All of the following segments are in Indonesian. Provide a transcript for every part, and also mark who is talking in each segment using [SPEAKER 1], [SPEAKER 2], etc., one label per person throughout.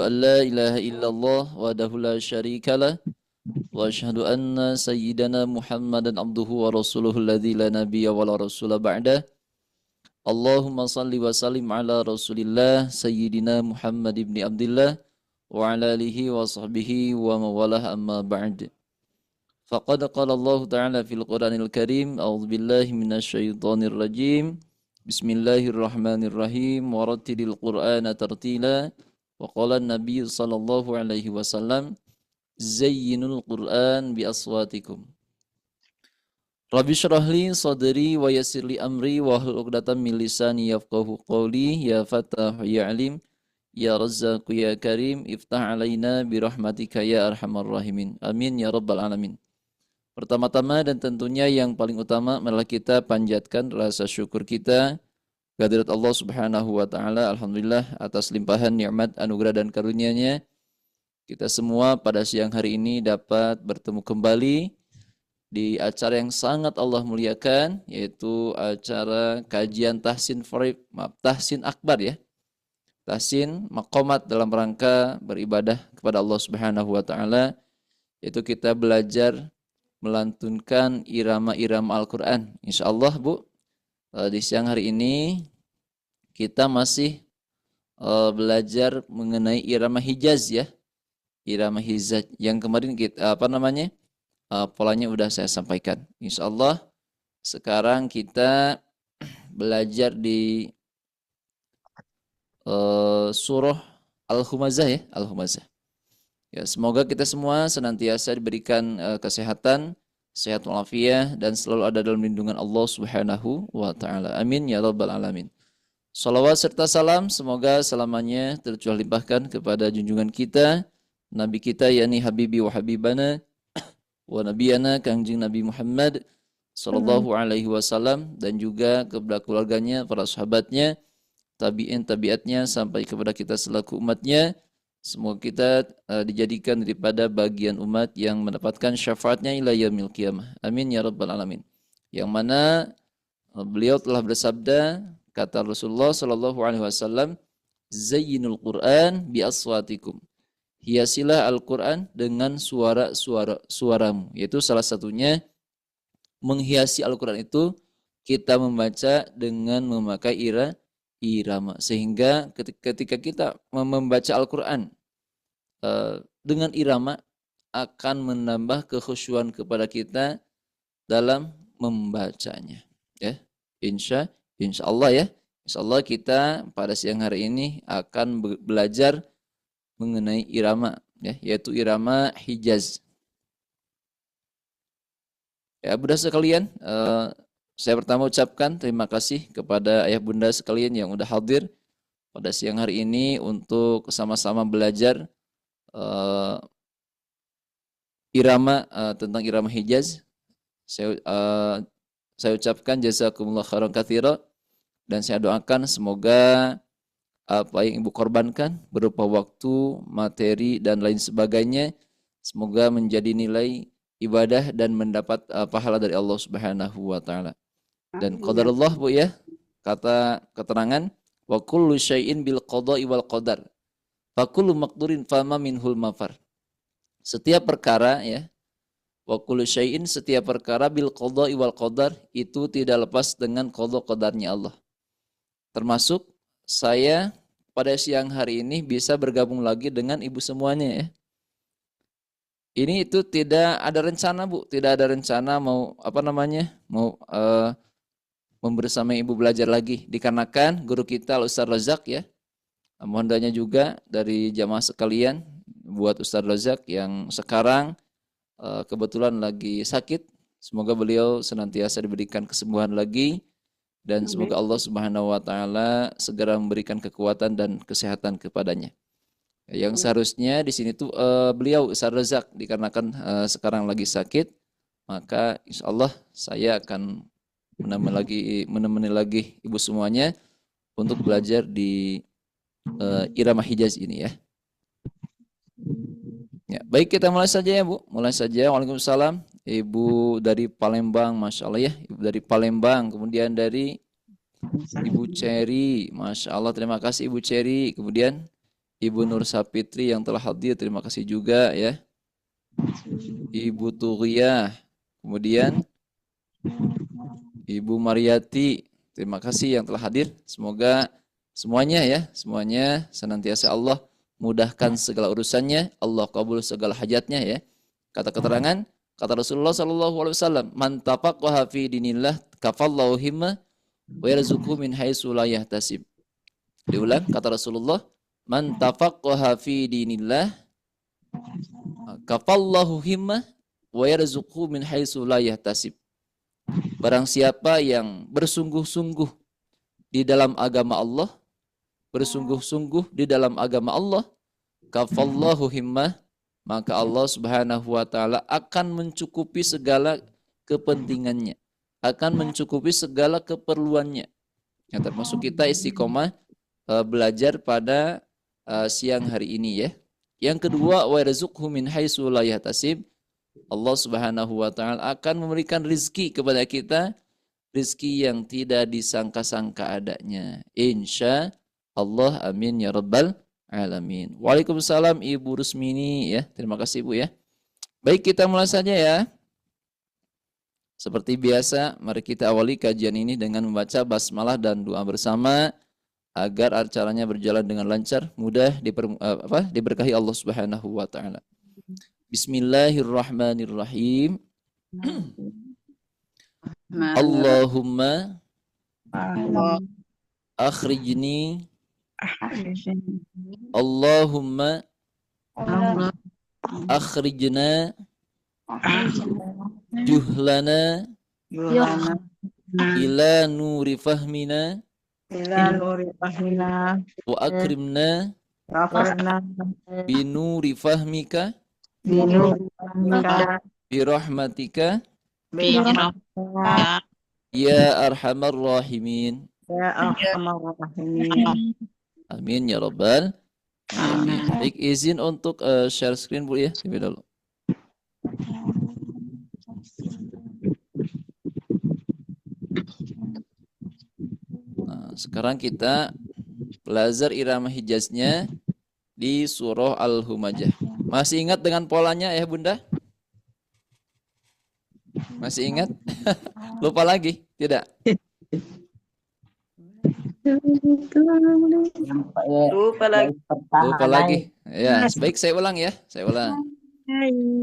[SPEAKER 1] an la ilaha illallah wahdahu la syarika lah wa asyhadu anna sayyidana Muhammadan abduhu wa rasuluhu alladzi la nabiyya wa la rasula ba'dah. Allahumma salli wa sallim ala Rasulillah sayyidina Muhammad ibn Abdullah wa ala alihi wa sahbihi wa mawalah amma ba'd. Faqad qala Allah Ta'ala fil Qur'anil Karim, a'udzu billahi minasy syaithanir rajim. Bismillahirrahmanirrahim. Warattilil Qur'ana tartila. Wa qala an-nabiy sallallahu alaihi wasallam, zayyinul Qur'an bi aswatikum. Rabbi syrah li sadri wa yassir li amri wa hlul 'uqdatam min lisani yafqahu qawli. Ya Fattah ya Alim ya Razzaq ya Karim iftah alaina bi rahmatika ya arhamar rahimin. Amin ya rabbal alamin. Pertama-tama dan tentunya yang paling utama adalah kita panjatkan rasa syukur kita kehadirat Allah Subhanahu wa taala. Alhamdulillah atas limpahan nikmat, anugerah dan karunia-Nya kita semua pada siang hari ini dapat bertemu kembali di acara yang sangat Allah muliakan, yaitu acara kajian tahsin tahsin akbar ya. Tahsin maqamat dalam rangka beribadah kepada Allah Subhanahu wa taala, yaitu kita belajar melantunkan irama-irama Al-Qur'an. Insyaallah Bu, di siang hari ini kita masih belajar mengenai irama Hijaz ya. Irama Hijaz yang kemarin kita polanya udah saya sampaikan. Insyaallah sekarang kita belajar di surah Al-Humazah ya, Al-Humazah. Ya, semoga kita semua senantiasa diberikan kesehatan, sehat walafiat dan selalu ada dalam lindungan Allah Subhanahu wa taala. Amin ya rabbal alamin. Salawat serta salam semoga selamanya tercurah limpahkan kepada junjungan kita, Nabi kita yakni Habibi wa Habibana wa nabiyana Kangjeng Nabi Muhammad sallallahu alaihi wasallam, dan juga kepada keluarganya, para sahabatnya, tabi'in tabi'atnya sampai kepada kita selaku umatnya. Semoga kita dijadikan daripada bagian umat yang mendapatkan syafaatnya ila yaumil qiyamah. Amin ya rabbal alamin. Yang mana beliau telah bersabda, kata Rasulullah sallallahu alaihi wasallam, zayyinul Qur'an bi aswatikum. Hiasilah Al-Quran dengan suaramu. Yaitu salah satunya menghiasi Al-Quran itu kita membaca dengan memakai irama. Sehingga ketika kita membaca Al-Quran dengan irama akan menambah kekhusyuan kepada kita dalam membacanya. Ya, insya Allah ya. Insya Allah kita pada siang hari ini akan belajar mengenai irama ya, yaitu irama Hijaz. Ya, Bunda sekalian, saya pertama ucapkan terima kasih kepada ayah bunda sekalian yang udah hadir pada siang hari ini untuk sama-sama belajar irama tentang irama Hijaz. Saya ucapkan jazakumullah khairan katsira, dan saya doakan semoga apa yang ibu korbankan berupa waktu, materi, dan lain sebagainya, semoga menjadi nilai ibadah dan mendapat pahala dari Allah Subhanahu wa taala. Dan qadarullah Bu ya, kata keterangan wa kullu syai'in bil qada'i wal qadar. Fa kullu maqdurin fama minhul mafar. Setiap perkara ya, wa kullu syai'in, setiap perkara bil qada'i wal qadar, itu tidak lepas dengan qada qadarnya Allah. Termasuk saya pada siang hari ini bisa bergabung lagi dengan ibu semuanya ya. Ini itu tidak ada rencana Bu, tidak ada rencana mau bersama ibu belajar lagi, dikarenakan guru kita Ustaz Razak ya. Mohon doanya juga dari jamaah sekalian buat Ustaz Razak yang sekarang kebetulan lagi sakit. Semoga beliau senantiasa diberikan kesembuhan lagi. Dan semoga Allah Subhanahu wa taala segera memberikan kekuatan dan kesehatan kepadanya. Yang seharusnya di sini tuh beliau Ustaz Razak, dikarenakan sekarang lagi sakit, maka insyaallah saya akan menemani lagi ibu semuanya untuk belajar di irama Hijaz ini ya. Ya, baik, kita mulai saja ya Bu. Mulai saja. Waalaikumsalam. Ibu dari Palembang, Masya Allah ya. Ibu dari Palembang. Kemudian dari Ibu Cherry, Masya Allah, terima kasih Ibu Cherry. Kemudian Ibu Nur Sapitri yang telah hadir, terima kasih juga ya. Ibu Turiyah, kemudian Ibu Mariati, terima kasih yang telah hadir. Semoga semuanya ya, semuanya senantiasa Allah mudahkan segala urusannya, Allah kabul segala hajatnya ya. Kata keterangan, kata Rasulullah sallallahu alaihi wasallam, "Man tafaqaha fi dinillah kafallahu himma wa yarzuqhu min haitsu la yahtasib." Diulang, kata Rasulullah, "Man tafaqaha fi dinillah kafallahu himma wa yarzuqhu min haitsu la yahtasib." Barang siapa yang bersungguh-sungguh di dalam agama Allah, bersungguh-sungguh di dalam agama Allah, kafallahu himmah, maka Allah Subhanahu wa taala akan mencukupi segala kepentingannya, akan mencukupi segala keperluannya. Yang termasuk kita istiqomah belajar pada siang hari ini ya. Yang kedua, wa yarzuqhu min haitsu la yahtasib. Allah Subhanahu wa taala akan memberikan rizki kepada kita, rizki yang tidak disangka-sangka adanya. Insya Allah, amin ya rabbal alamin. Waalaikumsalam Ibu Rusmini ya. Terima kasih Ibu ya. Baik, kita mulai saja ya. Seperti biasa, mari kita awali kajian ini dengan membaca basmalah dan doa bersama agar acaranya berjalan dengan lancar, mudah diberkahi Allah Subhanahu wa taala. Bismillahirrahmanirrahim. Allahumma akhrijni, Allahumma akhrijna juhlana ila nuri fahmina wa akrimna binuri fahmika birahmatika ya arhamar rahimin. Amin ya rabbal alamin. Baik, izin untuk share screen Bu ya, terlebih dahulu. Nah, sekarang kita belajar irama hijaznya di surah Al-Humajah. Masih ingat dengan polanya ya Bunda? Masih ingat? Lupa lagi? Tidak? Lupa lagi. Ya, baik saya ulang ya. Saya ulang.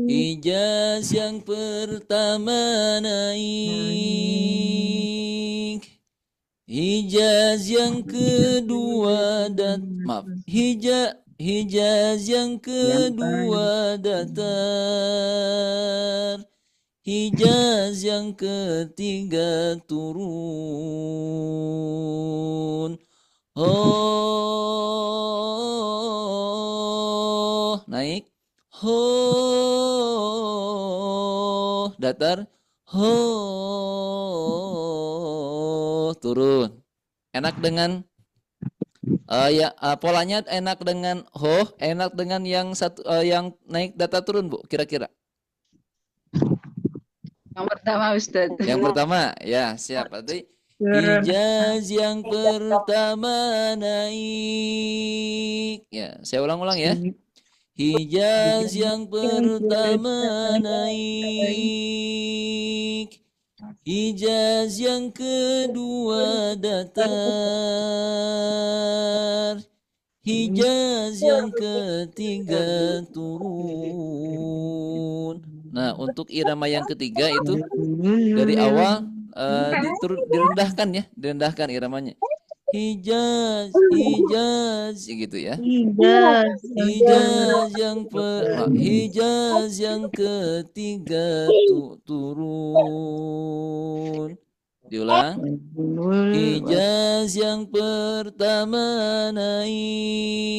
[SPEAKER 1] Hijaz yang pertama naik, hijaz yang kedua hijaz yang kedua datar, hijaz yang ketiga turun. Oh, naik. Ho, datar. Ho, turun. Enak dengan polanya enak dengan ho, enak dengan yang satu yang naik datar turun Bu, kira-kira.
[SPEAKER 2] Yang pertama Ustaz.
[SPEAKER 1] Yang pertama, ya siap. Berarti hijaz yang pertama naik. Ya, saya ulang-ulang ya. Hijaz yang pertama naik, hijaz yang kedua datar, hijaz yang ketiga turun. Nah, untuk irama yang ketiga itu dari awal direndahkan ya, direndahkan iramanya. Hijaz, hijaz gitu ya. Hijaz yang ketiga turun. Diulang. Hijaz yang pertama naik,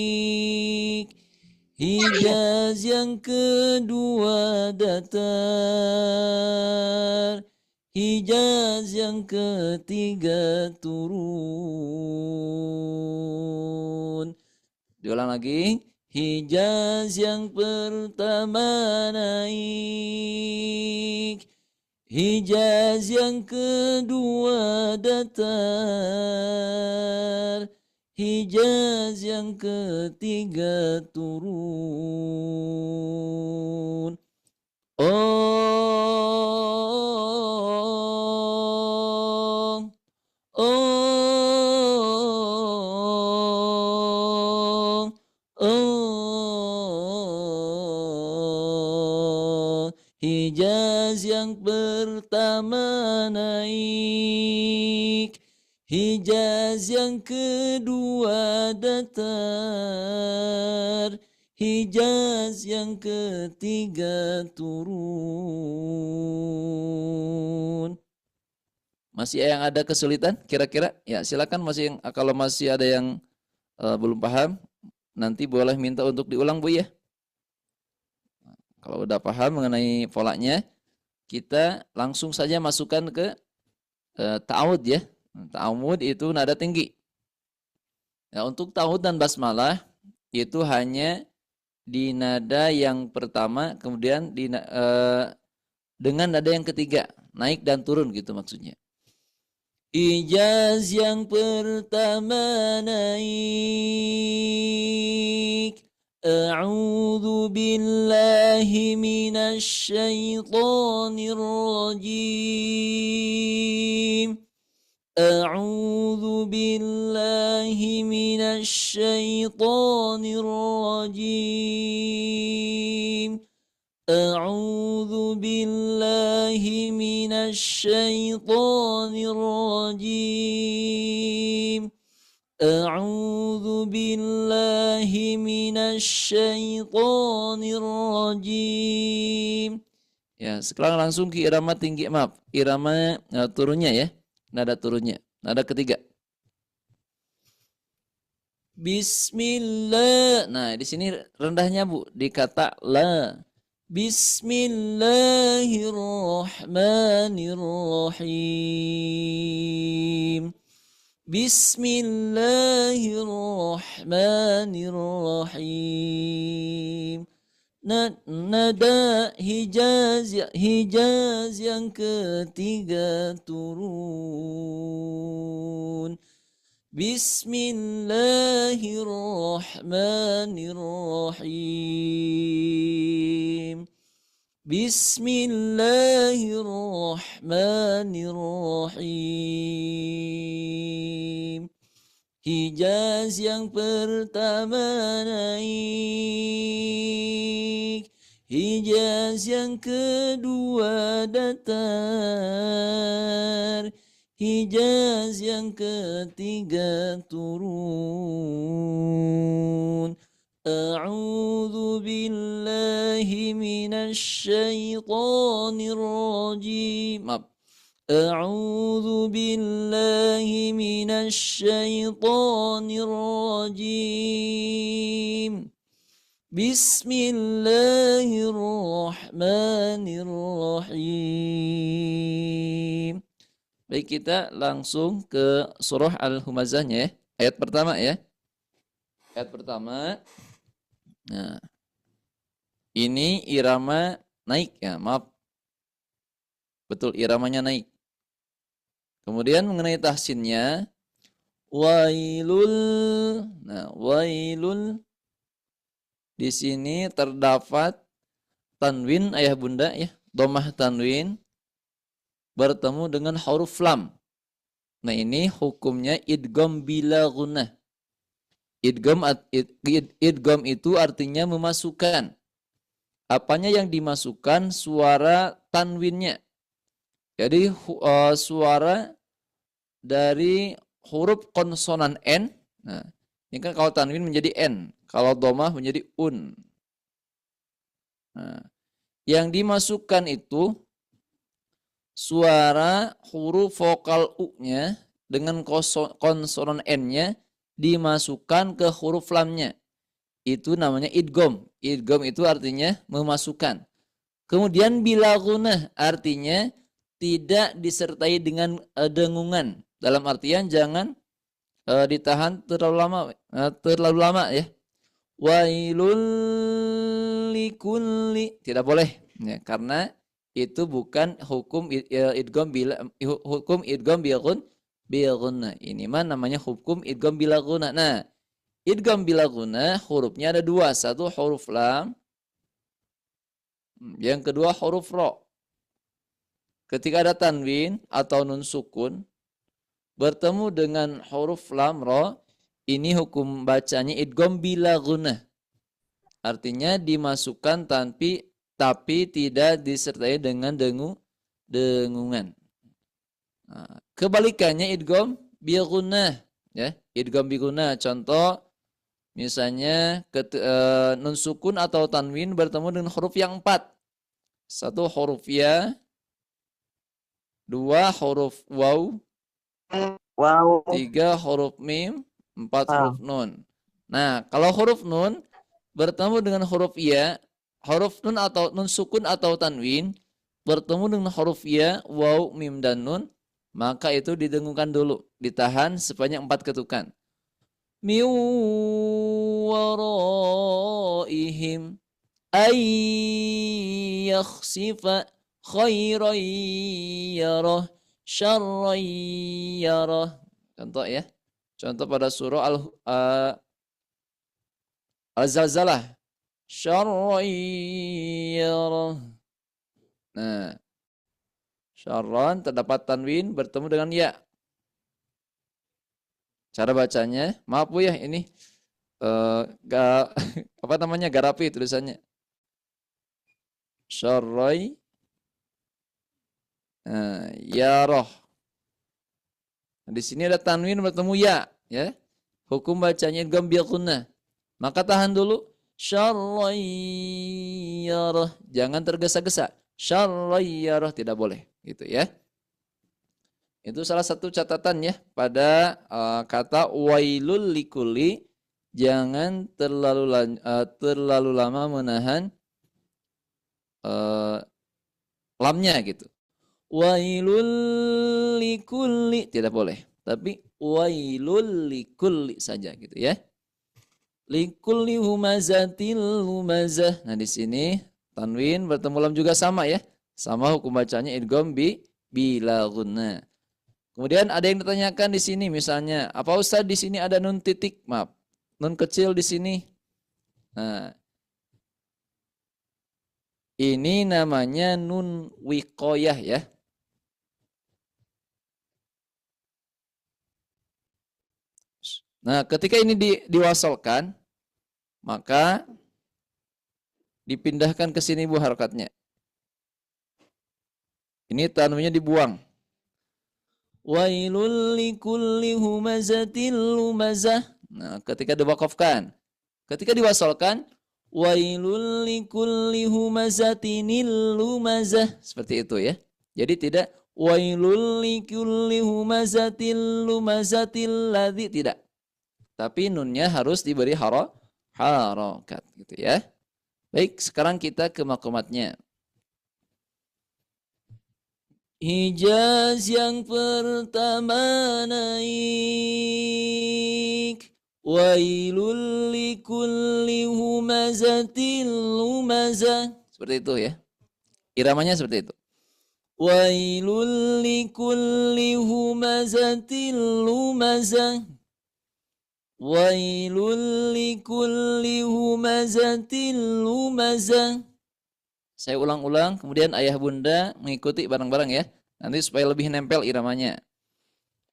[SPEAKER 1] hijaz yang kedua datar, hijaz yang ketiga turun. Diulang lagi. Hijaz yang pertama naik, hijaz yang kedua datar, Hijaz yang ketiga turun. Oh, oh, oh. Hijaz yang pertama naik, Hijaz yang kedua datar, Hijaz yang ketiga turun. Masih yang ada kesulitan kira-kira? Ya silakan masih yang, kalau masih ada yang belum paham, nanti boleh minta untuk diulang Bu ya. Kalau udah paham mengenai polanya, kita langsung saja masukkan ke ta'awud ya. Ta'awud itu nada tinggi. Ya, untuk ta'awud dan basmalah itu hanya di nada yang pertama, kemudian dengan nada yang ketiga, naik dan turun gitu maksudnya. Ijaz yang pertama naik, A'udzu billahi minasy syaithanir rajim. A'udzu billahi minasy syaithanir rajim. أعوذ بالله من الشيطان الرجيم أعوذ بالله من الشيطان الرجيم. Ya, sekarang langsung ke irama tinggi, maaf, irama turunnya ya, nada turunnya, nada ketiga. Bismillah. Nah, di sini rendahnya Bu, di kata la. Bismillahirrahmanirrahim. Bismillahirrahmanirrahim. Nada hijaz yang ketiga turun. Bismillahirrahmanirrahim. Bismillahirrahmanirrahim. Hijaz yang pertama naik, Hijaz yang kedua datar, Hijaz yang ketiga turun. A'udzu billahi minasy syaithanir rajim. A'udzu billahi minasy syaithanir rajim. Bismillahirrahmanirrahim. Baik, kita langsung ke surah Al-Humazahnya ya. Ayat pertama ya. Ayat pertama. Nah, ini irama naik ya, maaf. Betul, iramanya naik. Kemudian mengenai tahsinnya, wailul. Nah, wailul di sini terdapat tanwin ayah bunda ya, domah tanwin bertemu dengan huruf lam. Nah, ini hukumnya idgham bila gunnah. Idgham itu artinya memasukkan. Apanya yang dimasukkan? Suara tanwinnya. Jadi suara dari huruf konsonan N. Nah, ini kan kalau tanwin menjadi N. Kalau domah menjadi un. Nah, yang dimasukkan itu suara huruf vokal U-nya dengan konsonan N-nya dimasukkan ke huruf lamnya. Itu namanya idgham. Idgham itu artinya memasukkan. Kemudian bila gunah artinya tidak disertai dengan dengungan. Dalam artian jangan ditahan terlalu lama ya. Wailul likulli, tidak boleh ya, karena itu bukan hukum idgham bila bil gunnah. Ini mah namanya hukum idgham bila gunnah. Nah, idgham bila gunnah hurufnya ada dua. Satu huruf lam, yang kedua huruf ro. Ketika ada tanwin atau nun sukun bertemu dengan huruf lam ro, ini hukum bacanya idgham bila gunnah. Artinya dimasukkan tapi tidak disertai dengan dengungan. Nah, kebalikannya idgham bil gunnah, ya. Idgham bil gunnah contoh misalnya nun sukun atau tanwin bertemu dengan huruf yang 4. Satu huruf ya, dua huruf waw, tiga huruf mim, 4 huruf nun. Nah, kalau huruf nun bertemu dengan huruf ya, huruf nun atau nun sukun atau tanwin bertemu dengan huruf ya, waw, mim dan nun, maka itu didengungkan dulu, ditahan sebanyak 4 ketukan. Min waraihim ay yakhsifa khairan yarah syarran yarah. Contoh ya. Contoh pada surah Al-Zalzalah. Syarran yarah. Nah, syarran terdapat tanwin bertemu dengan ya. Cara bacanya, maaf Bu ya, ini apa namanya, garapi tulisannya. Syarrai yarah. Nah, di sini ada tanwin bertemu ya. Hukum bacanya idgham bil gunnah. Maka tahan dulu. Syarrai yarah. Jangan tergesa-gesa. Syarrai yarah tidak boleh, gitu ya. Itu salah satu catatan ya pada kata wailul likulli. Jangan terlalu lama menahan lamnya gitu. Wailul likulli tidak boleh, tapi wailul likulli saja gitu ya. Likulli humazatil humazah. Nah di sini tanwin bertemu lam juga sama ya, sama hukum bacanya idgham bila gunnah. Kemudian ada yang ditanyakan di sini misalnya, apa Ustaz di sini ada nun titik, maaf, nun kecil di sini. Nah, ini namanya nun wiqayah ya. Nah, ketika ini diwasalkan, maka dipindahkan ke sini Bu harokatnya. Ini tanwinnya dibuang. Wailul likulli humazatil lumazah. Nah, ketika diwakafkan. Ketika diwasalkan, wailul likulli humazatinil lumazah. Seperti itu ya. Jadi tidak wailul likulli humazatil lumazatil ladzi, tidak. Tapi nunnya harus diberi harokat gitu ya. Baik, sekarang kita ke makomatnya. Hijaz yang pertama naik. Wailul likulli humazatil lumazah. Seperti itu ya. Iramanya seperti itu. Wailul likulli humazatil lumazah. Wailul likulli humazatil lumazah. Saya ulang-ulang, kemudian ayah bunda mengikuti bareng-bareng ya. Nanti supaya lebih nempel iramanya.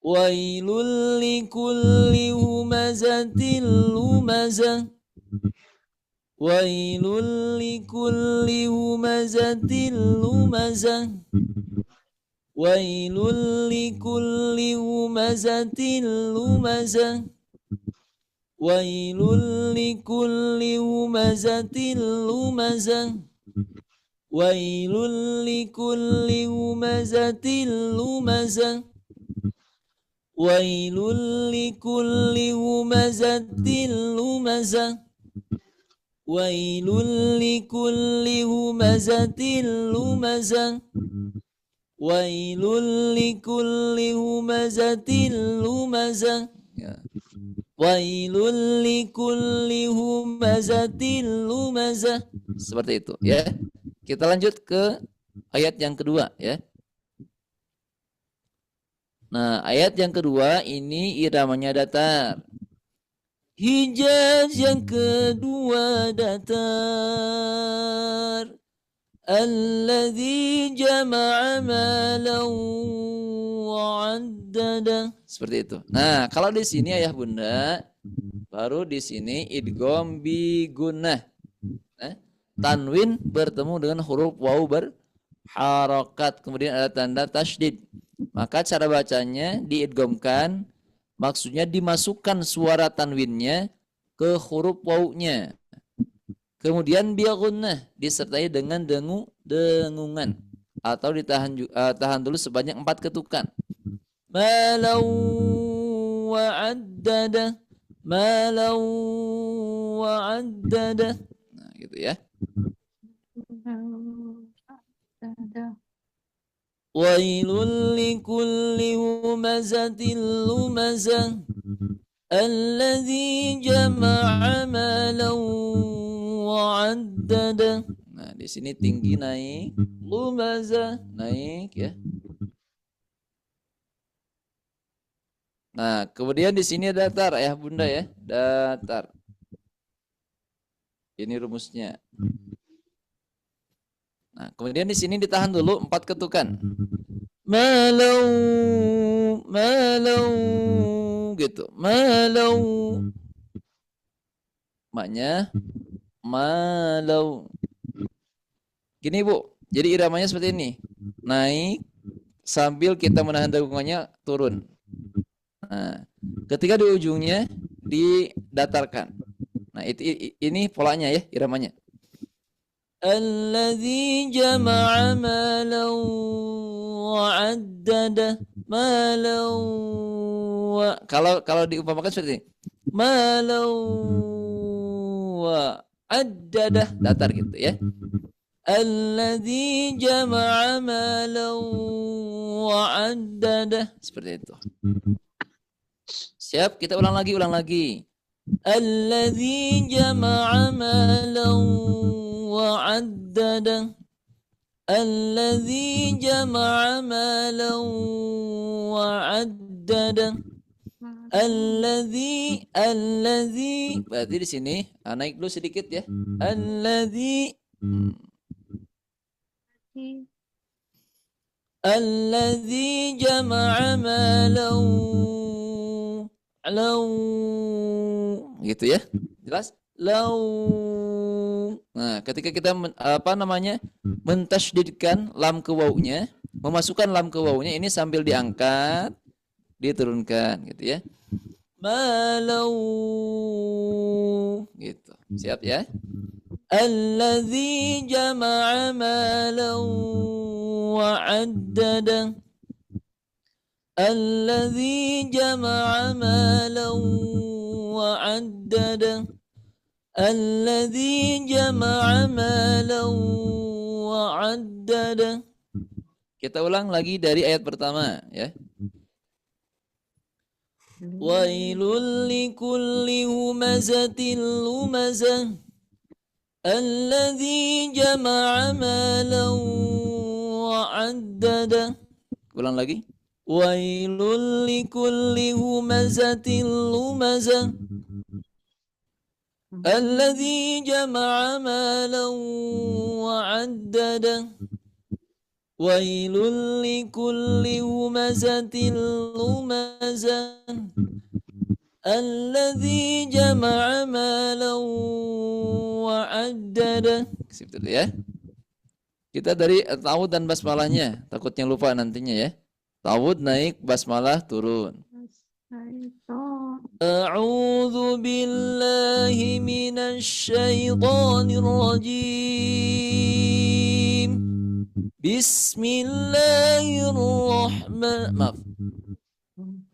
[SPEAKER 1] Wailul likulli humazatil lumazah. Wailul likulli humazatil lumazah. Wailul likulli humazatil lumazah. Wailul likulli humazatil lumazah. Wailul likulli humazatil lumazah. Wailul likulli humazatil lumazah. Wailul likulli humazatil lumazah. Wailul likulli humazatil lumazah. Wailul likulli humazatil lumazah. Seperti itu ya. Kita lanjut ke ayat yang kedua ya. Nah, ayat yang kedua ini iramanya datar. Hijaz yang kedua datar. Alladzi jama'a malan wa'addada. Seperti itu. Nah, kalau di sini ayah bunda, baru di sini idgham bi gunnah. Tanwin bertemu dengan huruf waw berharokat. Kemudian ada tanda tasydid. Maka cara bacanya diidghamkan, maksudnya dimasukkan suara tanwinnya ke huruf wawnya. Kemudian biagunnah disertai dengan dengungan atau tahan dulu sebanyak 4 ketukan. Malau wa'addada, malau wa'addada. Nah, gitu ya. Wailul likulli humazatil lumazah alladzi jama'a malan wa'addada. Nah, di sini tinggi naik, lumazah naik ya. Nah, kemudian di sini datar ayah bunda ya, datar. Ini rumusnya. Nah, kemudian di sini ditahan dulu 4 ketukan. Malau, malau, gitu. Malau. Maknya malau. Gini Bu, jadi iramanya seperti ini. Naik sambil kita menahan dengungannya turun. Nah, ketika di ujungnya didatarkan. Nah, ini polanya ya, iramanya. Alladzi jama'a malan wa'addada, malan wa. Kalau diumpamakan seperti ini. Malan wa'addada, datar gitu ya. Alladzi jama'a malan wa'addada, seperti itu. Siap, kita ulang lagi. Alladzi jama'a malan wa'addada. Alladzi jama'a malan wa'addada. Alladzi berarti di sini naik dulu sedikit ya. Alladzi jama'a malan gitu ya. Jelas? Nah, ketika kita mentasydidkan lam ke wawnya, memasukkan lam ke wawnya ini sambil diangkat, diturunkan gitu ya. Malau gitu. Siap ya? Alladzi jama'a malan wa'addada. Alladzi jama'a malan wa'addada. Alladzi jama'a malan wa'addada. Kita ulang lagi dari ayat pertama ya. Wailul likulli humazatil lumazah alladzi jama'a malan wa'addada. Ulang lagi. Wailul likulli humazatil lumazah alladzi jama'a malan wa'addada. Wailul likulli humazatil lumazah alladzi jama'a malan wa'addada. Seperti itu ya. Kita dari ta'awud dan basmalahnya, takutnya lupa nantinya ya. Ta'awud naik, basmalah turun. A'udzu billahi minasy syaithanir rajim.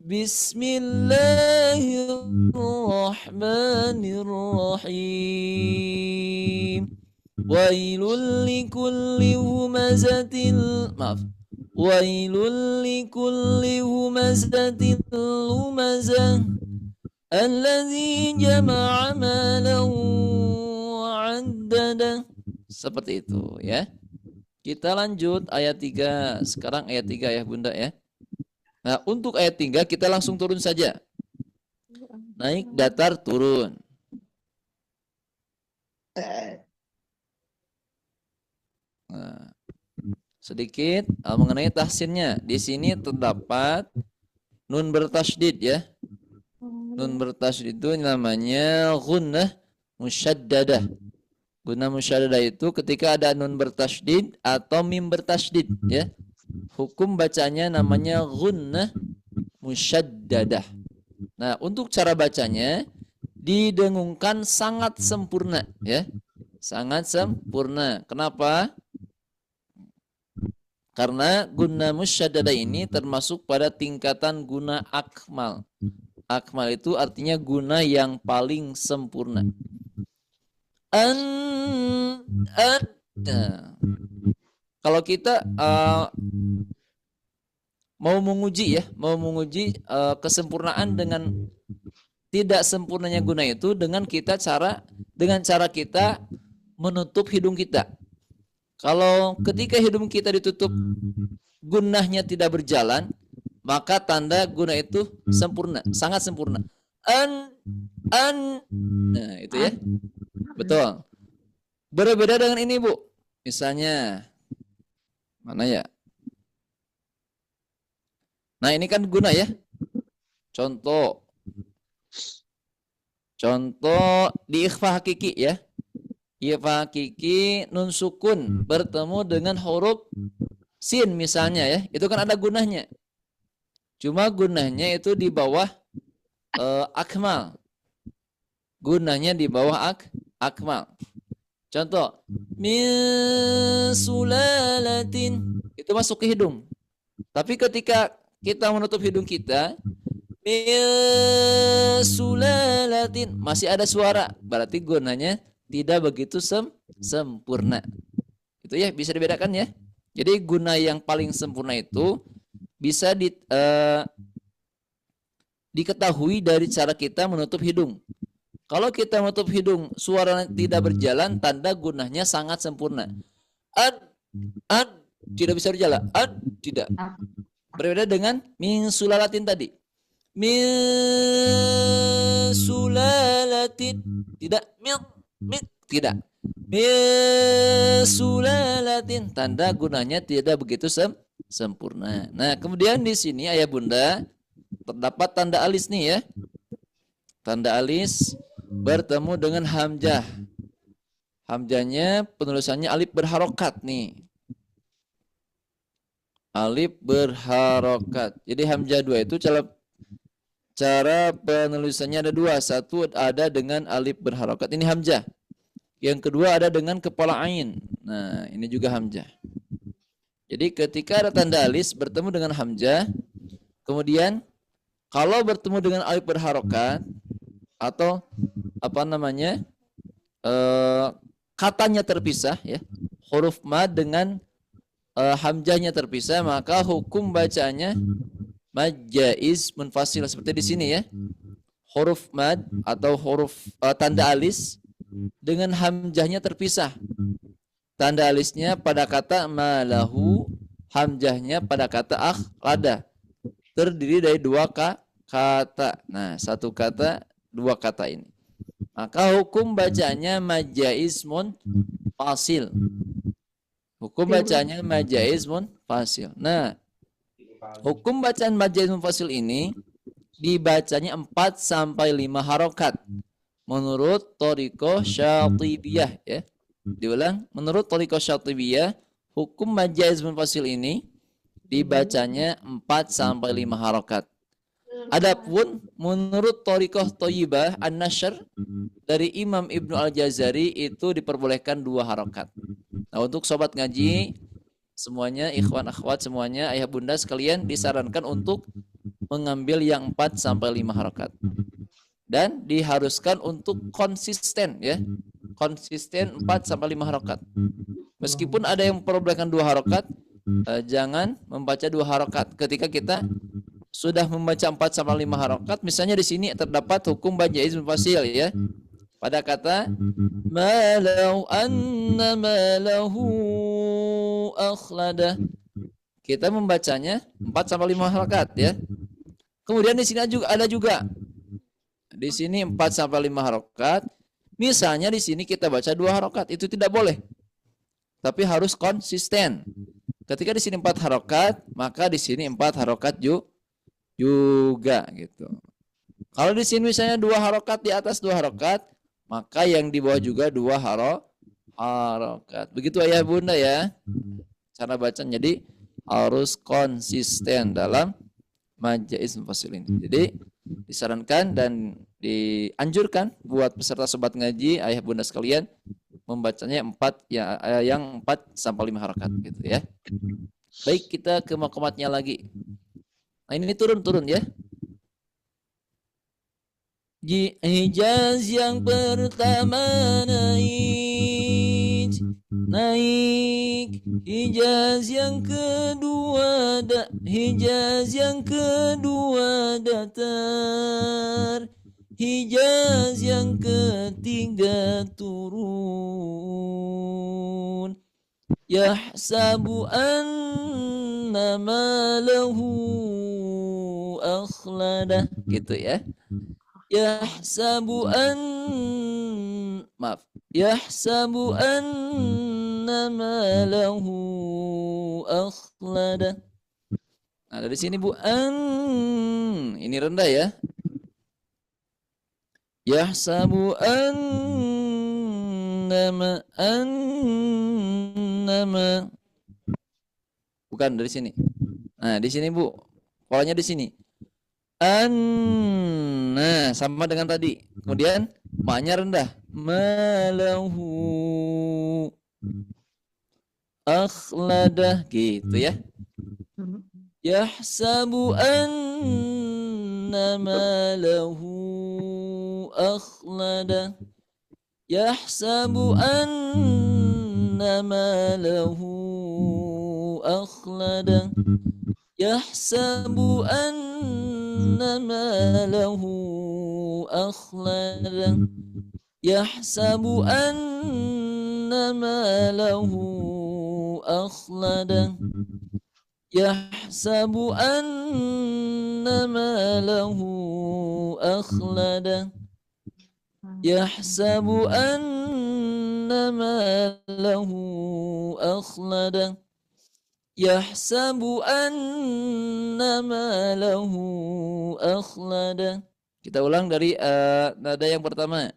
[SPEAKER 1] Bismillahirrahmanirrahim. Wailul likulli humazatil lumazah alladzi jama'a malan wa'addada. Seperti itu ya. Kita lanjut ayat 3. Sekarang ayat 3 ya Bunda ya. Nah, untuk ayat 3 kita langsung turun saja. Naik, datar, turun. Nah, sedikit mengenai tahsinnya. Di sini terdapat nun bertasydid ya. Nun bertasydid itu namanya gunnah musyaddadah. Gunnah musyaddadah itu ketika ada nun bertasydid atau mim bertasydid ya. Hukum bacanya namanya gunnah musyaddadah. Nah, untuk cara bacanya didengungkan sangat sempurna ya. Sangat sempurna. Kenapa? Karena guna musyaddadah ini termasuk pada tingkatan guna akmal. Akmal itu artinya guna yang paling sempurna. Nah, kalau kita mau menguji kesempurnaan dengan tidak sempurnanya guna itu dengan cara kita menutup hidung kita. Kalau ketika hidung kita ditutup, gunnahnya tidak berjalan, maka tanda guna itu sempurna, sangat sempurna. Nah, itu ya. Betul. Berbeda dengan ini, Bu. Misalnya, mana ya? Nah, ini kan guna ya. Contoh di ikhfa hakiki ya. Ikhfa hakiki nun sukun bertemu dengan huruf sin misalnya ya. Itu kan ada gunahnya. Cuma gunahnya itu di bawah akmal. Gunahnya di bawah akmal. Contoh, min sulalatin. Itu masuk ke hidung. Tapi ketika kita menutup hidung kita, min sulalatin, masih ada suara. Berarti gunahnya tidak begitu sempurna. Itu ya, bisa dibedakan ya. Jadi guna yang paling sempurna itu bisa diketahui dari cara kita menutup hidung. Kalau kita menutup hidung, suara tidak berjalan, tanda gunahnya sangat sempurna. Tidak bisa berjalan. Tidak. Berbeda dengan min sulalatin tadi. Min sulalatin. Tidak. Tidak. Min sulalatin. Tanda gunanya tidak begitu sempurna. Nah, kemudian di sini ayah bunda terdapat tanda alis nih ya. Tanda alis bertemu dengan hamzah. Hamzahnya penulisannya alif berharokat nih. Alif berharokat. Jadi hamzah 2 itu cara penulisannya ada 2. Satu ada dengan alif berharokat. Ini hamzah. Yang kedua ada dengan kepala ain. Nah, ini juga hamzah. Jadi ketika ada tanda alis bertemu dengan hamzah, kemudian kalau bertemu dengan alif berharokat atau katanya terpisah ya, huruf mad dengan hamzahnya terpisah, maka hukum bacanya mad jaiz munfasil seperti di sini ya. Huruf mad atau huruf tanda alis dengan hamzahnya terpisah. Tanda alisnya pada kata malahu, hamzahnya pada kata akhlada. Terdiri dari 2 kata. Nah, 1 kata, 2 kata ini. Maka hukum bacanya mad jaiz munfasil. Hukum bacanya mad jaiz munfasil. Nah, hukum bacaan mad jaiz munfasil ini dibacanya 4 sampai 5 harokat menurut thariqah Syatibiyah ya. Diulang, menurut thariqah Syatibiyah, hukum mad jaiz munfasil ini dibacanya 4 sampai 5 harokat. Adapun menurut thariqah Thayyibah An-Nashr dari Imam Ibnu Al-Jazari itu diperbolehkan 2 harokat. Nah, untuk sobat ngaji semuanya, ikhwan akhwat semuanya, ayah bunda sekalian disarankan untuk mengambil yang 4 sampai 5 harokat. Dan diharuskan untuk konsisten ya. Konsisten 4 sampai 5 harokat. Meskipun ada yang memperbolehkan 2 harokat, jangan membaca 2 harokat ketika kita sudah membaca 4 sampai 5 harokat. Misalnya di sini terdapat hukum mad jaiz munfasil ya. Pada kata malau anna malahu akhlada. kita membacanya 4 sampai 5 harokat ya. Kemudian di sini ada juga di sini 4 sampai 5 harokat. Misalnya di sini kita baca 2 harokat, itu tidak boleh. Tapi harus konsisten. Ketika di sini 4 harokat, maka di sini 4 harokat juga gitu. Kalau di sini misalnya 2 harokat di atas 2 harokat, maka yang di bawah juga 2 harokat. Begitu ayah bunda ya. Cara baca jadi harus konsisten dalam majais mufasil ini. Jadi disarankan dan dianjurkan buat peserta sobat ngaji, ayah bunda sekalian, membacanya 4 ya, yang 4 sampai 5 harokat gitu ya. Baik, kita ke makomatnya lagi. Nah, ini turun ya. Hijaz yang pertama naik, hijaz yang kedua hijaz yang kedua datar, hijaz yang ketiga turun. Yahsabu anna malahu akhlada, gitu ya. Yahsabu anna malahu akhlada. Nah, dari sini Bu, ini rendah ya. Yahsabu annama bukan dari sini. Nah, di sini Bu. Polanya di sini. Nah, sama dengan tadi. Kemudian maknya rendah. Malahu akhladah, gitu ya. Yahsabu anna malahu akhlada. Yahsabu anna malahu akhlada. Yahsabu anna malahu akhlada. Yahsabu anna malahu akhlada. Yahsabu anna malahu akhlada. Yahsabu anna malahu akhlada. Yahsabu anna malahu akhlada. Kita ulang dari nada yang pertama.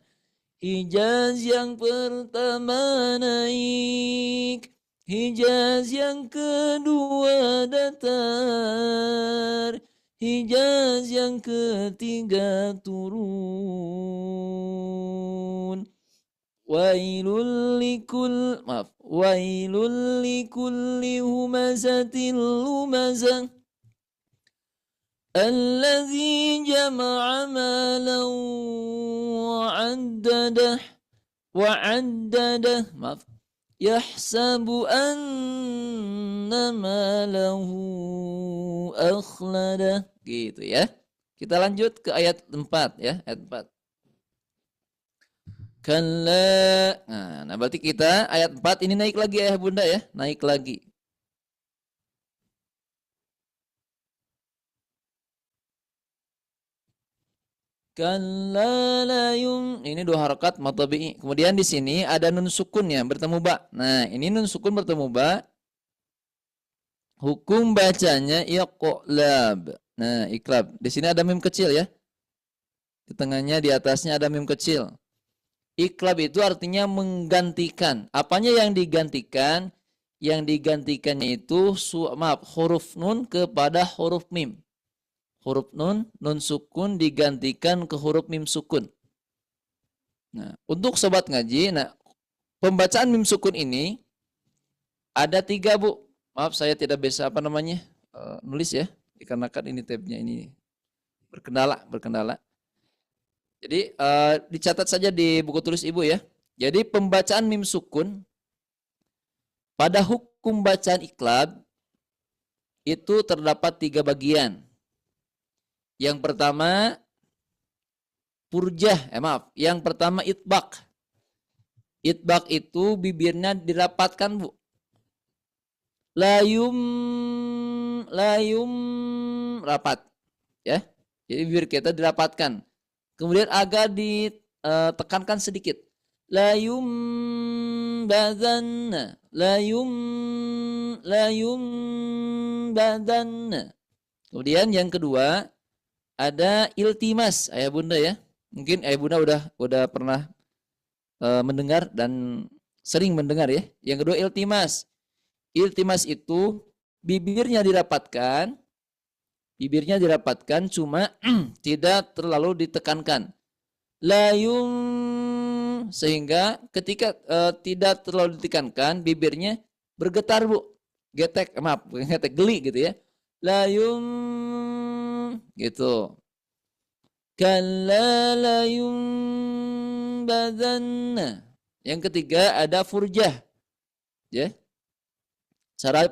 [SPEAKER 1] Hijaz yang pertama naik, hijaz yang kedua datar, hijaz yang ketiga turun. Wailul likulli humazatil lumazah alladzi jama'a malan wa'addadah. Yahsabu anna malahu akhlada, gitu ya. Kita lanjut ke ayat 4 ya, ayat 4. Kalla. Nah, berarti kita ayat 4 ini naik lagi ya bunda ya, naik lagi. Kalla la ini 2 harakat matabi'i. Kemudian di sini ada nun sukunnya bertemu ba. Nah, ini nun sukun bertemu ba. Hukum bacanya iqlab. Nah, iqlab. Di sini ada mim kecil ya. Di tengahnya, di atasnya ada mim kecil. Iqlab itu artinya menggantikan. Apanya yang digantikan? Yang digantikannya itu huruf nun kepada huruf mim. Huruf nun sukun digantikan ke huruf mim sukun. Nah, untuk sobat ngaji, nah pembacaan mim sukun ini ada 3 Bu. Maaf saya tidak bisa nulis ya, dikarenakan ini tabnya ini berkendala. Jadi dicatat saja di buku tulis Ibu ya. Jadi pembacaan mim sukun pada hukum bacaan iqlab itu terdapat 3 bagian. Yang pertama purjah, yang pertama itbaq. Itbaq itu bibirnya dirapatkan Bu. layum, layum rapat, ya. Jadi bibir kita dirapatkan. Kemudian agak ditekankan sedikit. Layum badanna, layum badanna. Kemudian yang kedua ada iltimas, ayah bunda ya. Mungkin ayah bunda udah pernah mendengar dan sering mendengar ya. Yang kedua iltimas. Iltimas itu bibirnya dirapatkan cuma tidak terlalu ditekankan. Layum, sehingga ketika tidak terlalu ditekankan bibirnya bergetar bu, getek geli gitu ya. Layum gitu. Kalla layum badanna. Yang ketiga ada furjah. Ya. Cara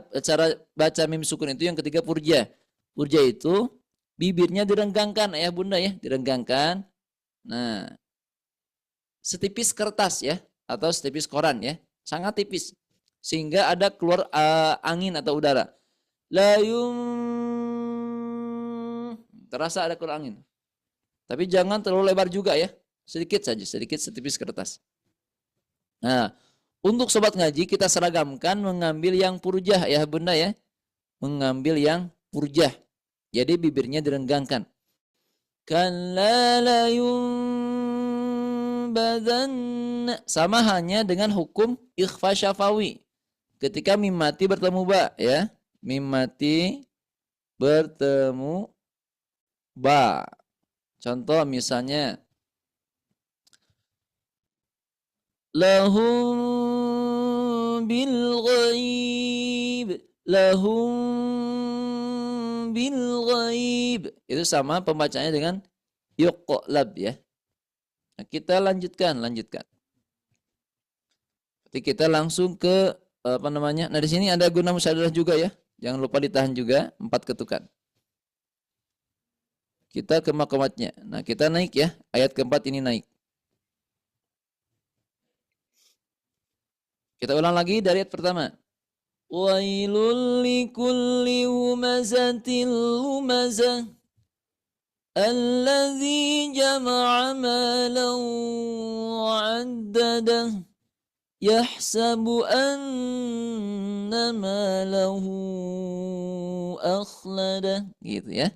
[SPEAKER 1] baca mim sukun itu yang ketiga furjah. Furjah itu bibirnya direnggangkan ayah bunda ya, direnggangkan. Nah, setipis kertas ya atau setipis koran ya, sangat tipis sehingga ada keluar angin atau udara. Layum, terasa ada keluar angin. Tapi jangan terlalu lebar juga ya, sedikit saja, sedikit setipis kertas. Nah, untuk sobat ngaji kita seragamkan mengambil yang purjah ya bunda ya, mengambil yang purjah. Jadi bibirnya direnggangkan. Kalla layum badan, sama hanya dengan hukum ikhfa syafawi. Ketika mim mati bertemu ba ya, mim mati bertemu ba. Contoh misalnya lahum bil ghaib, lahum bil ghaib. Itu sama pembacanya dengan yuqlab ya. Nah, kita lanjutkan. Jadi kita langsung ke apa namanya? Nah, di sini ada guna musyadarah juga ya. Jangan lupa ditahan juga 4 ketukan. Kita ke makomatnya. Nah, kita naik ya. Ayat keempat ini naik. Kita ulang lagi dari ayat pertama. Wailul likulli humazatil lumazah alladzi jama'a malan wa'addadah yahsabu anna malahu akhladah. Gitu ya.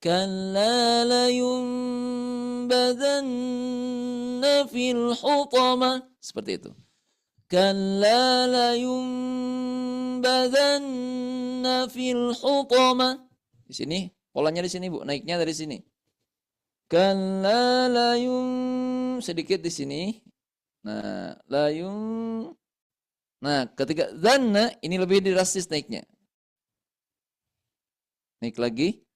[SPEAKER 1] Kalla layunbadanna fil hutamah. Seperti itu. Kalla layunbadanna fil hutamah. Di sini, polanya di sini Bu, naiknya dari sini. Kalla layun, sedikit di sini. Nah, layun. Nah, ketika dhanna ini lebih drastis naiknya. Naik lagi.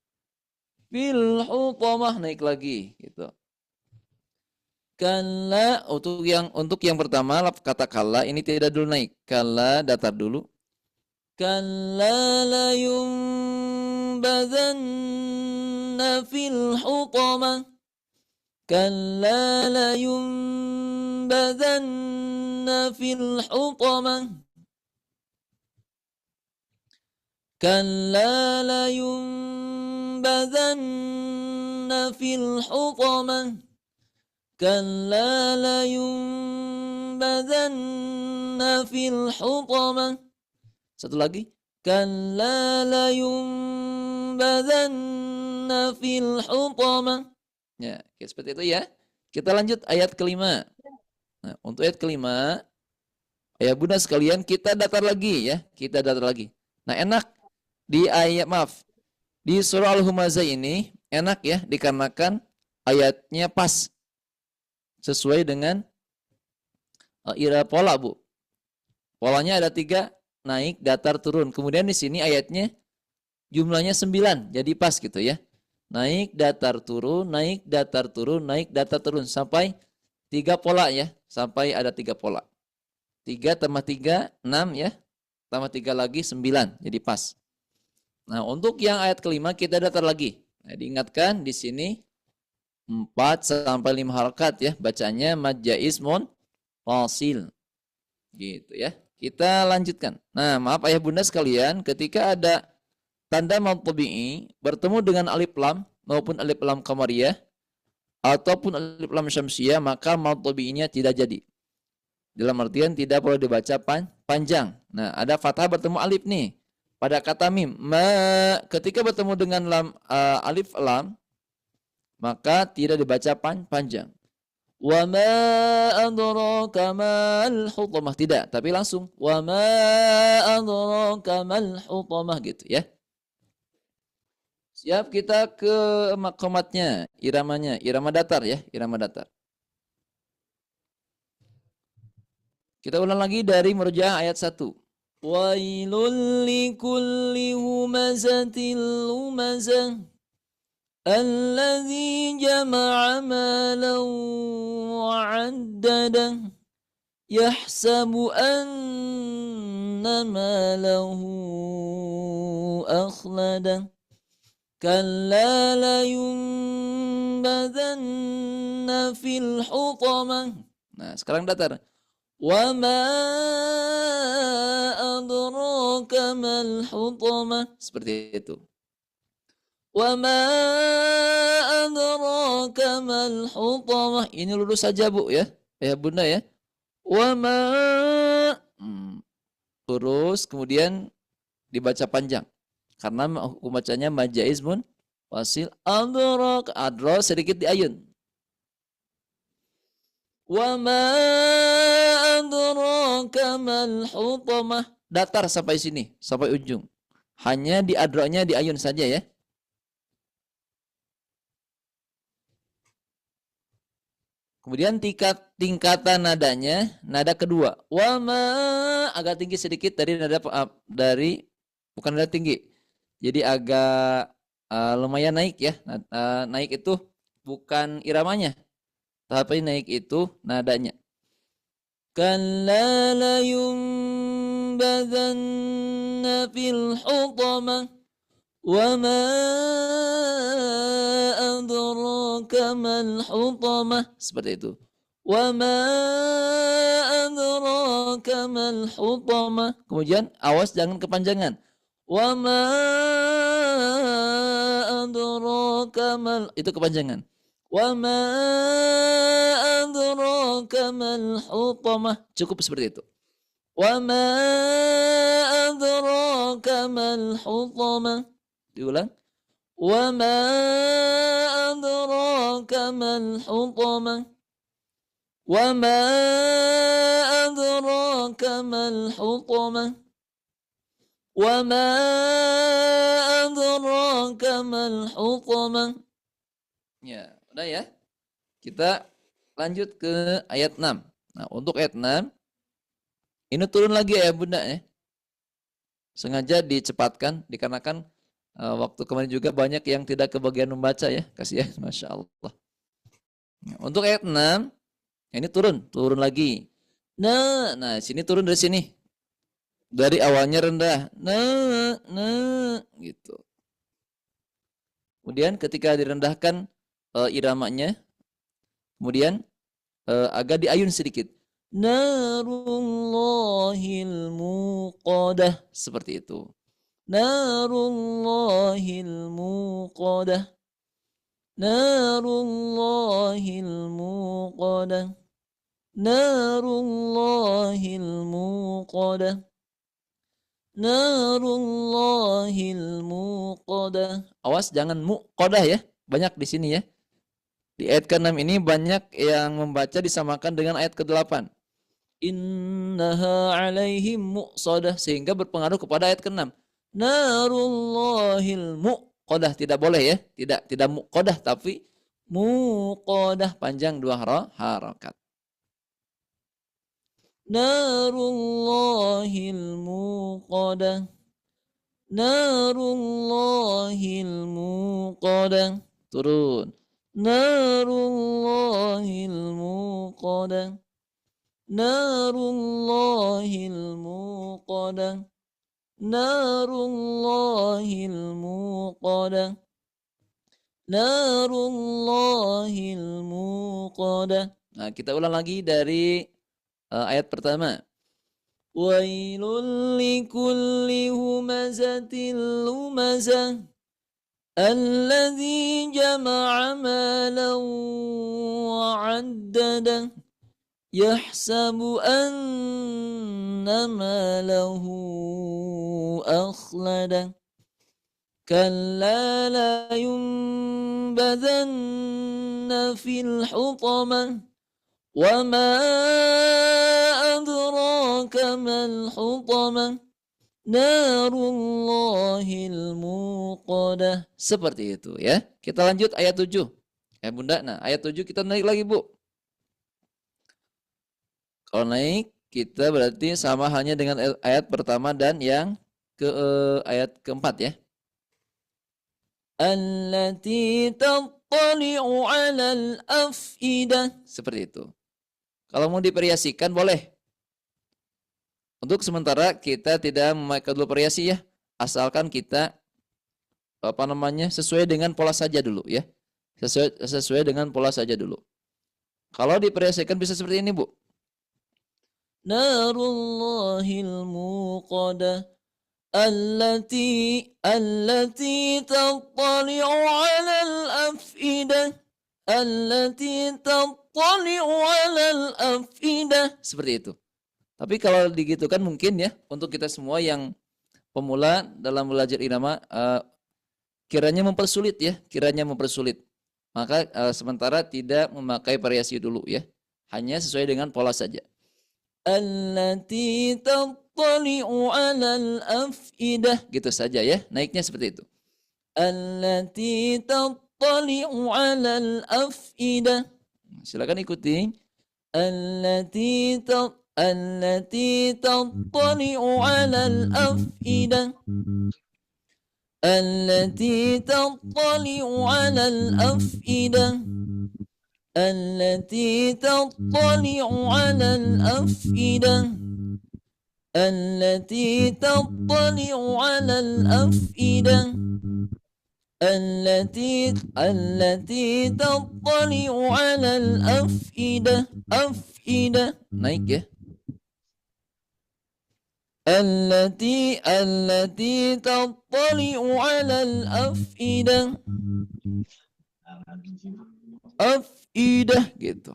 [SPEAKER 1] Fil hutamah naik lagi gitu. Kalla untuk yang pertama kata kalla ini tidak dulu naik. Kalla datar dulu. Kalla la yunbadanna fil hutamah. Kalla la yunbadanna fil hutamah. Kalla la yunbadanna fil hutamah. Kalla la yunbadanna fil hutamah. Satu lagi. Kalla la yunbadanna fil hutamah. Ya, seperti itu ya. Kita lanjut ayat kelima. Nah, untuk ayat kelima, ayah bunda sekalian kita datar lagi ya. Kita datar lagi. Nah, enak di ayat di surah Al-Humazah ini enak ya dikarenakan ayatnya pas sesuai dengan pola Bu. Polanya ada 3, naik, datar, turun. Kemudian di sini ayatnya jumlahnya 9, jadi pas gitu ya. Naik, datar, turun, naik, datar, turun, naik, datar, turun. Sampai 3 pola ya. Sampai ada 3 pola. 3 tambah 3, 6 ya. Tambah 3 lagi, 9. Jadi pas. Nah, untuk yang ayat kelima kita datar lagi. Nah, diingatkan di sini 4 sampai 5 harakat ya. Bacanya mad jaiz fasil. Gitu ya. Kita lanjutkan. Nah, maaf ayah bunda sekalian, ketika ada tanda mad tabi'i bertemu dengan alif lam maupun alif lam qamariyah ataupun alif lam syamsiyah, maka mad tabi'inya tidak jadi. Dalam artian tidak perlu dibaca panjang. Nah, ada fathah bertemu alif nih. Pada kata mim, ketika bertemu dengan alif lam, maka tidak dibaca panjang. Wa ma adraka mal hutamah, tidak, tapi langsung wa ma adraka mal hutamah gitu ya. Siap, kita ke maqamatnya, iramanya, irama datar ya, irama datar. Kita ulang lagi dari Murjaah ayat 1. Wailul likulli humazatil lumazah alladzi jama'a malan wa'addadah yahsabu anna malahu akhladah kalla layunbadanna fil hutamah. Nah, sekarang datar. Wa ma adraka mal hutamah. Seperti itu. Wa ma adraka mal hutamah. Ini lurus saja, Bu ya. Ya, Bunda ya. Wa ma lurus, kemudian dibaca panjang. Karena hukum bacanya majaizmun wasil adrak, adrak sedikit diayun. Wa ma adraka mal hutamah. Datar sampai sini, sampai ujung. Hanya di adraknya diayun saja ya. Kemudian tingkatan nadanya, nada kedua. Wa ma agak tinggi sedikit dari nada bukan nada tinggi. Jadi agak lumayan naik ya. Naik itu bukan iramanya, tapi naik itu nadanya. Kalla layunbadanna fil hutamah wa ma adraka mal hutamah. Seperti itu. Wa ma adraka mal hutamah. Kemudian awas jangan kepanjangan. Wa ma adraka mal, itu kepanjangan. Wa ma adraka mal hutamah. Cukup seperti itu. Wa ma adraka mal hutamah. Diulang. Wa ma adraka mal hutamah. Wa ma adraka mal hutamah. Wa ma adraka mal hutamah. Ya, udah ya. Kita lanjut ke ayat 6. Nah, untuk ayat 6 ini turun lagi ya Bunda ya. Sengaja dicepatkan dikarenakan waktu kemarin juga banyak yang tidak kebagian membaca ya. Kasihan, Masya Allah. Nah, untuk ayat 6 ini turun lagi. Nah, sini turun dari sini. Dari awalnya rendah. Gitu. Kemudian ketika direndahkan iramanya, kemudian agak diayun sedikit. Narullahil muqadah, seperti itu. Narullahil muqadah. Narullahil muqadah. Narullahil muqadah. Narullahil muqadah. Awas jangan muqadah ya. Banyak di sini ya. Di ayat ke-6 ini banyak yang membaca disamakan dengan ayat ke-8. Innaha alaihim muqsadah, sehingga berpengaruh kepada ayat ke-6. Narullahil muqadah, tidak boleh ya. Tidak muqadah tapi muqadah, panjang 2 harakat. Narullahil muqadah. Narullahil muqadah. Turun. Narullahil muqadah. Narullahil muqadah. Narullahil muqadah. Narullahil muqadah. Nah, kita ulang lagi dari ayat pertama. Wailul likulli humazatil lumazah alladzi jama'a malan wa 'addadah yahsabu anna malahu akhladah kalla la yunbadanna fil hutamah wa ma adraka mal hutamah narullahil muqadah. Seperti itu ya. Kita lanjut ayat 7. Ya Bunda, nah ayat 7 kita naik lagi Bu. Kalau naik kita berarti sama halnya dengan ayat pertama dan yang ke ayat keempat ya. Allati tattali'u 'alal afidah. Seperti itu. Kalau mau divariasikan boleh. Untuk sementara kita tidak memakai dulu variasi ya. Asalkan kita sesuai dengan pola saja dulu ya. Sesuai dengan pola saja dulu. Kalau divariasikan bisa seperti ini Bu. Narullahil muqadah allati tattali'u 'alal afidah allati tattali'u 'alal afidah. Seperti itu. Tapi kalau digitukan mungkin ya untuk kita semua yang pemula dalam belajar irama kiranya mempersulit. Maka sementara tidak memakai variasi dulu ya. Hanya sesuai dengan pola saja. Allati tattali'u 'alal afidah, gitu saja ya. Naiknya seperti itu. Allati tattali'u 'alal afidah. Silakan ikuti. Allati tattali'u 'alal afidah. Allati tattali'u 'alal afidah. التي تطلع على الأفئدة التي تطلع على الأفئدة التي تطلع على الأفئدة أفئدة naik ya التي تطلع على الأفئدة afidah gitu.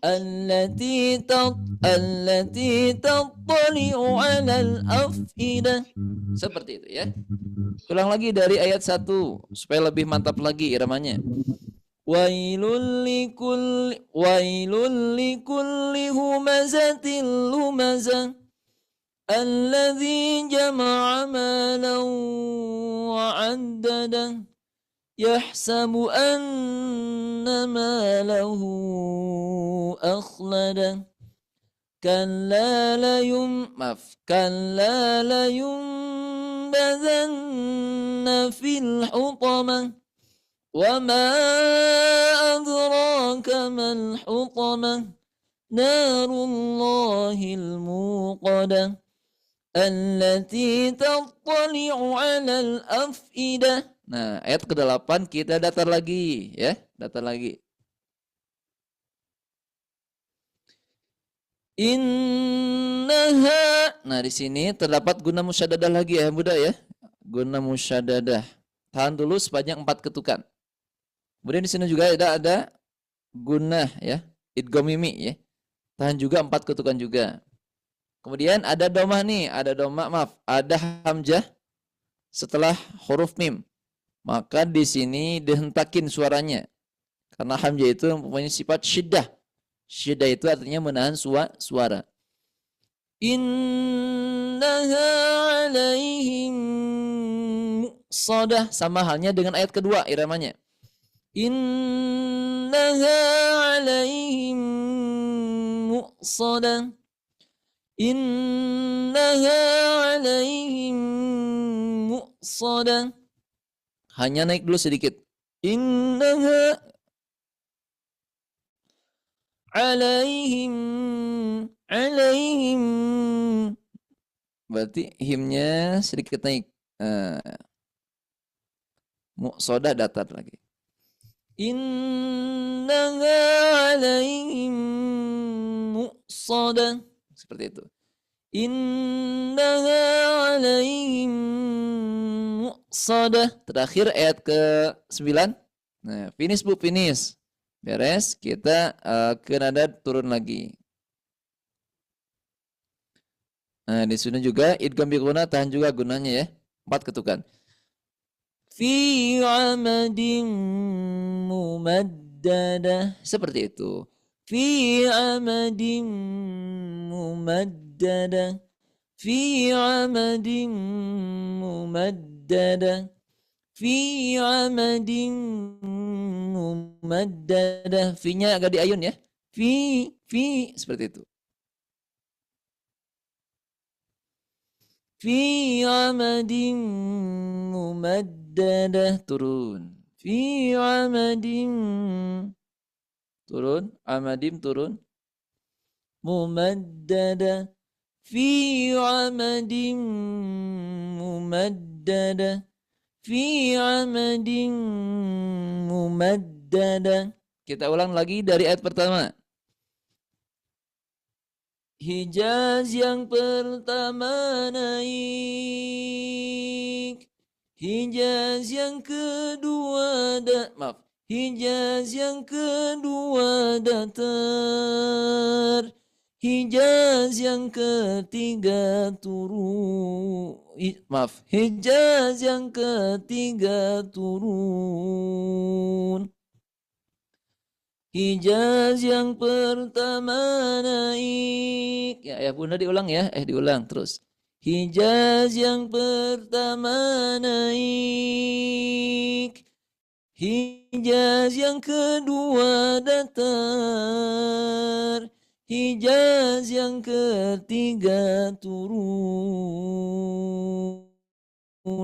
[SPEAKER 1] Allati tattali'u 'alal afidah. Seperti itu ya. Ulang lagi dari ayat 1 supaya lebih mantap lagi iramanya. Wailul likulli humazatil lumazah alladzi jama'a malan wa 'addadah yahsabu anna malahu akhladah kalla la yunbadanna fil hutamah wa ma adraka mal hutamah narullahil muqadah allati tattali'u 'alal afidah. Nah, ayat ke-8 kita datar lagi ya, datar lagi. Innaha. Nah, di sini terdapat guna musyaddadah lagi ya, Bunda ya. Guna musyaddadah. Tahan dulu sepanjang 4 ketukan. Kemudian di sini juga ada guna ya, idgham mimi ya. Tahan juga 4 ketukan juga. Kemudian ada domah nih, ada hamzah setelah huruf mim. Maka di sini dihentakin suaranya. Karena hamzah itu mempunyai sifat syiddah. Syiddah itu artinya menahan suara. Innaha 'alaihim muqsadah. Sama halnya dengan ayat kedua iramanya. Innaha 'alaihim muqsadah. Innaha 'alaihim muqsadah. Hanya naik dulu sedikit. Innaha 'alaihim. Berarti himnya sedikit naik. Muqsadah datar lagi. Innaha 'alaihim muqsadah. Seperti itu. Innaha alaihim muqsadah. Terakhir ayat ke-9. Nah, finish Bu, finish. Beres, kita ke nada turun lagi. Nah, di sini juga idgham bi guna tahan juga gunanya ya. 4 ketukan. Fi amadin mumaddadah. Seperti itu. Fi amadin mumaddadah. Fi amadin mumaddadah. Fi amadin mumaddadah. Fi-nya agak diayun ya. Fi seperti itu. Fi amadin mumaddadah. Turun. Fi amadin. Turun. Amadim turun. Mumaddadah. Fi amadin mumaddadah. Fi amadin mumaddadah. Kita ulang lagi dari ayat pertama. Hijaz yang pertama naik. Hijaz yang kedua Hijaz yang kedua datar. Hijaz yang ketiga turun. Hijaz yang ketiga turun. Hijaz yang pertama naik. Ya Bunda diulang ya. Diulang terus. Hijaz yang pertama naik. Hijaz yang kedua datar. Hijaz yang ketiga turun.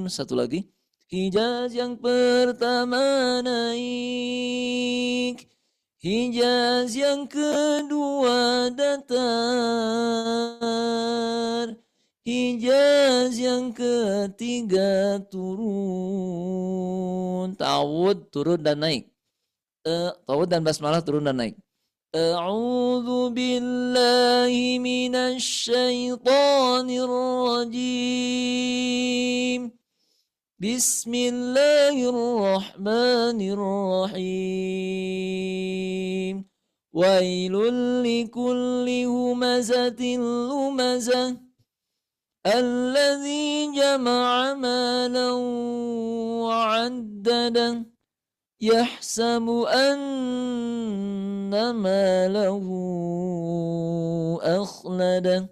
[SPEAKER 1] Satu lagi. Hijaz yang pertama naik. Hijaz yang kedua datar. Hijaz yang ketiga turun. Ta'awud turun dan naik. Ta'awud dan basmalah turun dan naik. A'udzu billahi minasy syaithanir rajim. Bismillahirrahmanirrahim. Wailul likulli humazatin lumazah. Alladzi jama'a malan wa'addadah. Yahsabu anna malahu akhladah.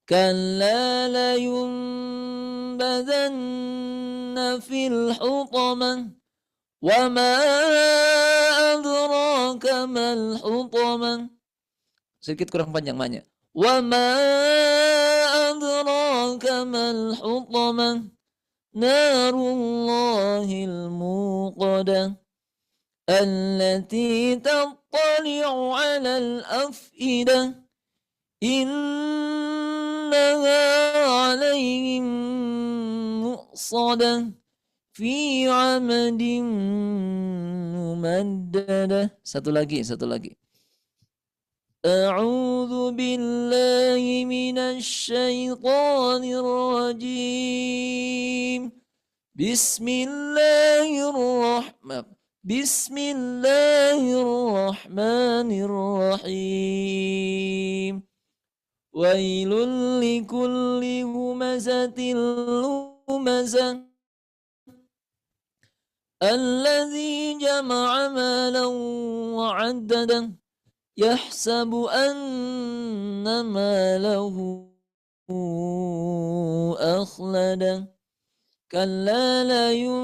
[SPEAKER 1] Kalla la ينبذن في الحطمة وما أدراك ما الحطمة. Sedikit kurang panjang maknya. وما أدراك ما الحطمة نار الله الموقدة التي تطلع على الأفئدة إنها عليهم مؤصدة في عمد ممددة. Satu lagi. أعوذ بالله من الشيطان الرجيم. بسم الله الرحمن الرحيم. ويل لكل همزة لمزة الذي جمع مالا وعدده يحسب أن ماله أخلده كلا لينبذن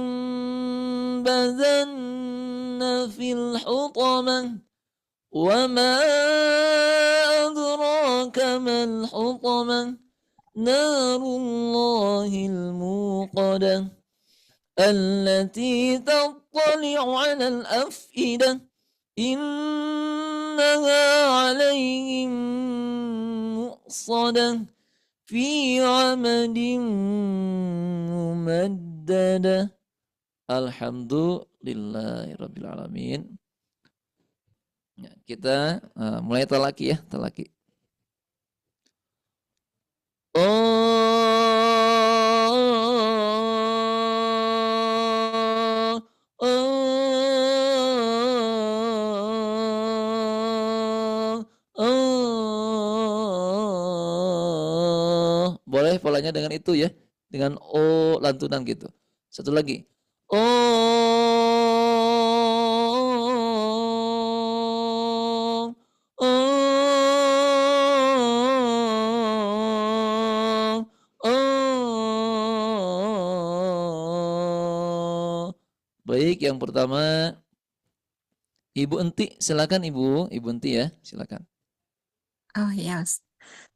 [SPEAKER 1] في الحطمة وما أدراك ما الحطمة نار الله الموقدة التي تطلع على الأفئدة إنها عليهم مؤصدة في عمد ممددة. Alhamdulillahirabbil alamin. Ya, kita mulai talaki ya, talaki. boleh polanya dengan itu ya. Dengan O lantunan gitu. Satu lagi. Om. Om. Om. Baik, yang pertama Ibu Enti, silakan Ibu, Ibu Enti ya, silakan.
[SPEAKER 2] Oh ya,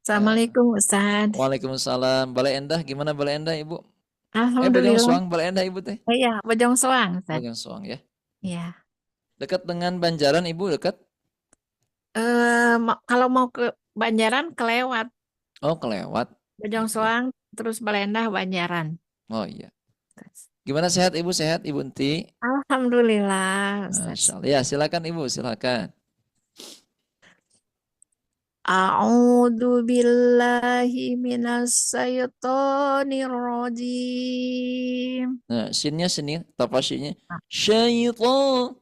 [SPEAKER 1] Ya.
[SPEAKER 2] Assalamualaikum Ustaz.
[SPEAKER 1] Waalaikumsalam. Balai Endah, gimana Balai Endah Ibu? Bojong
[SPEAKER 2] Alhamdulillah.
[SPEAKER 1] Soang, Balai Endah Ibu teh.
[SPEAKER 2] Oh ya, Bojong Soang Ustaz.
[SPEAKER 1] Bojong Soang ya.
[SPEAKER 2] Ya.
[SPEAKER 1] Dekat dengan Banjaran Ibu, dekat?
[SPEAKER 2] Kalau mau ke Banjaran kelewat
[SPEAKER 1] Oh, kelewat.
[SPEAKER 2] Bojong
[SPEAKER 1] Ya.
[SPEAKER 2] Soang terus Balendah Banjaran.
[SPEAKER 1] Oh iya. Gimana sehat Ibu? Sehat Ibu Enti?
[SPEAKER 2] Alhamdulillah
[SPEAKER 1] Masya
[SPEAKER 2] Ustaz.
[SPEAKER 1] Allah. Ya, silakan Ibu, silakan.
[SPEAKER 2] A'udzu billahi minas syaitonir rajim.
[SPEAKER 1] Nah, sinnya sini, tapasinya. Syaitan.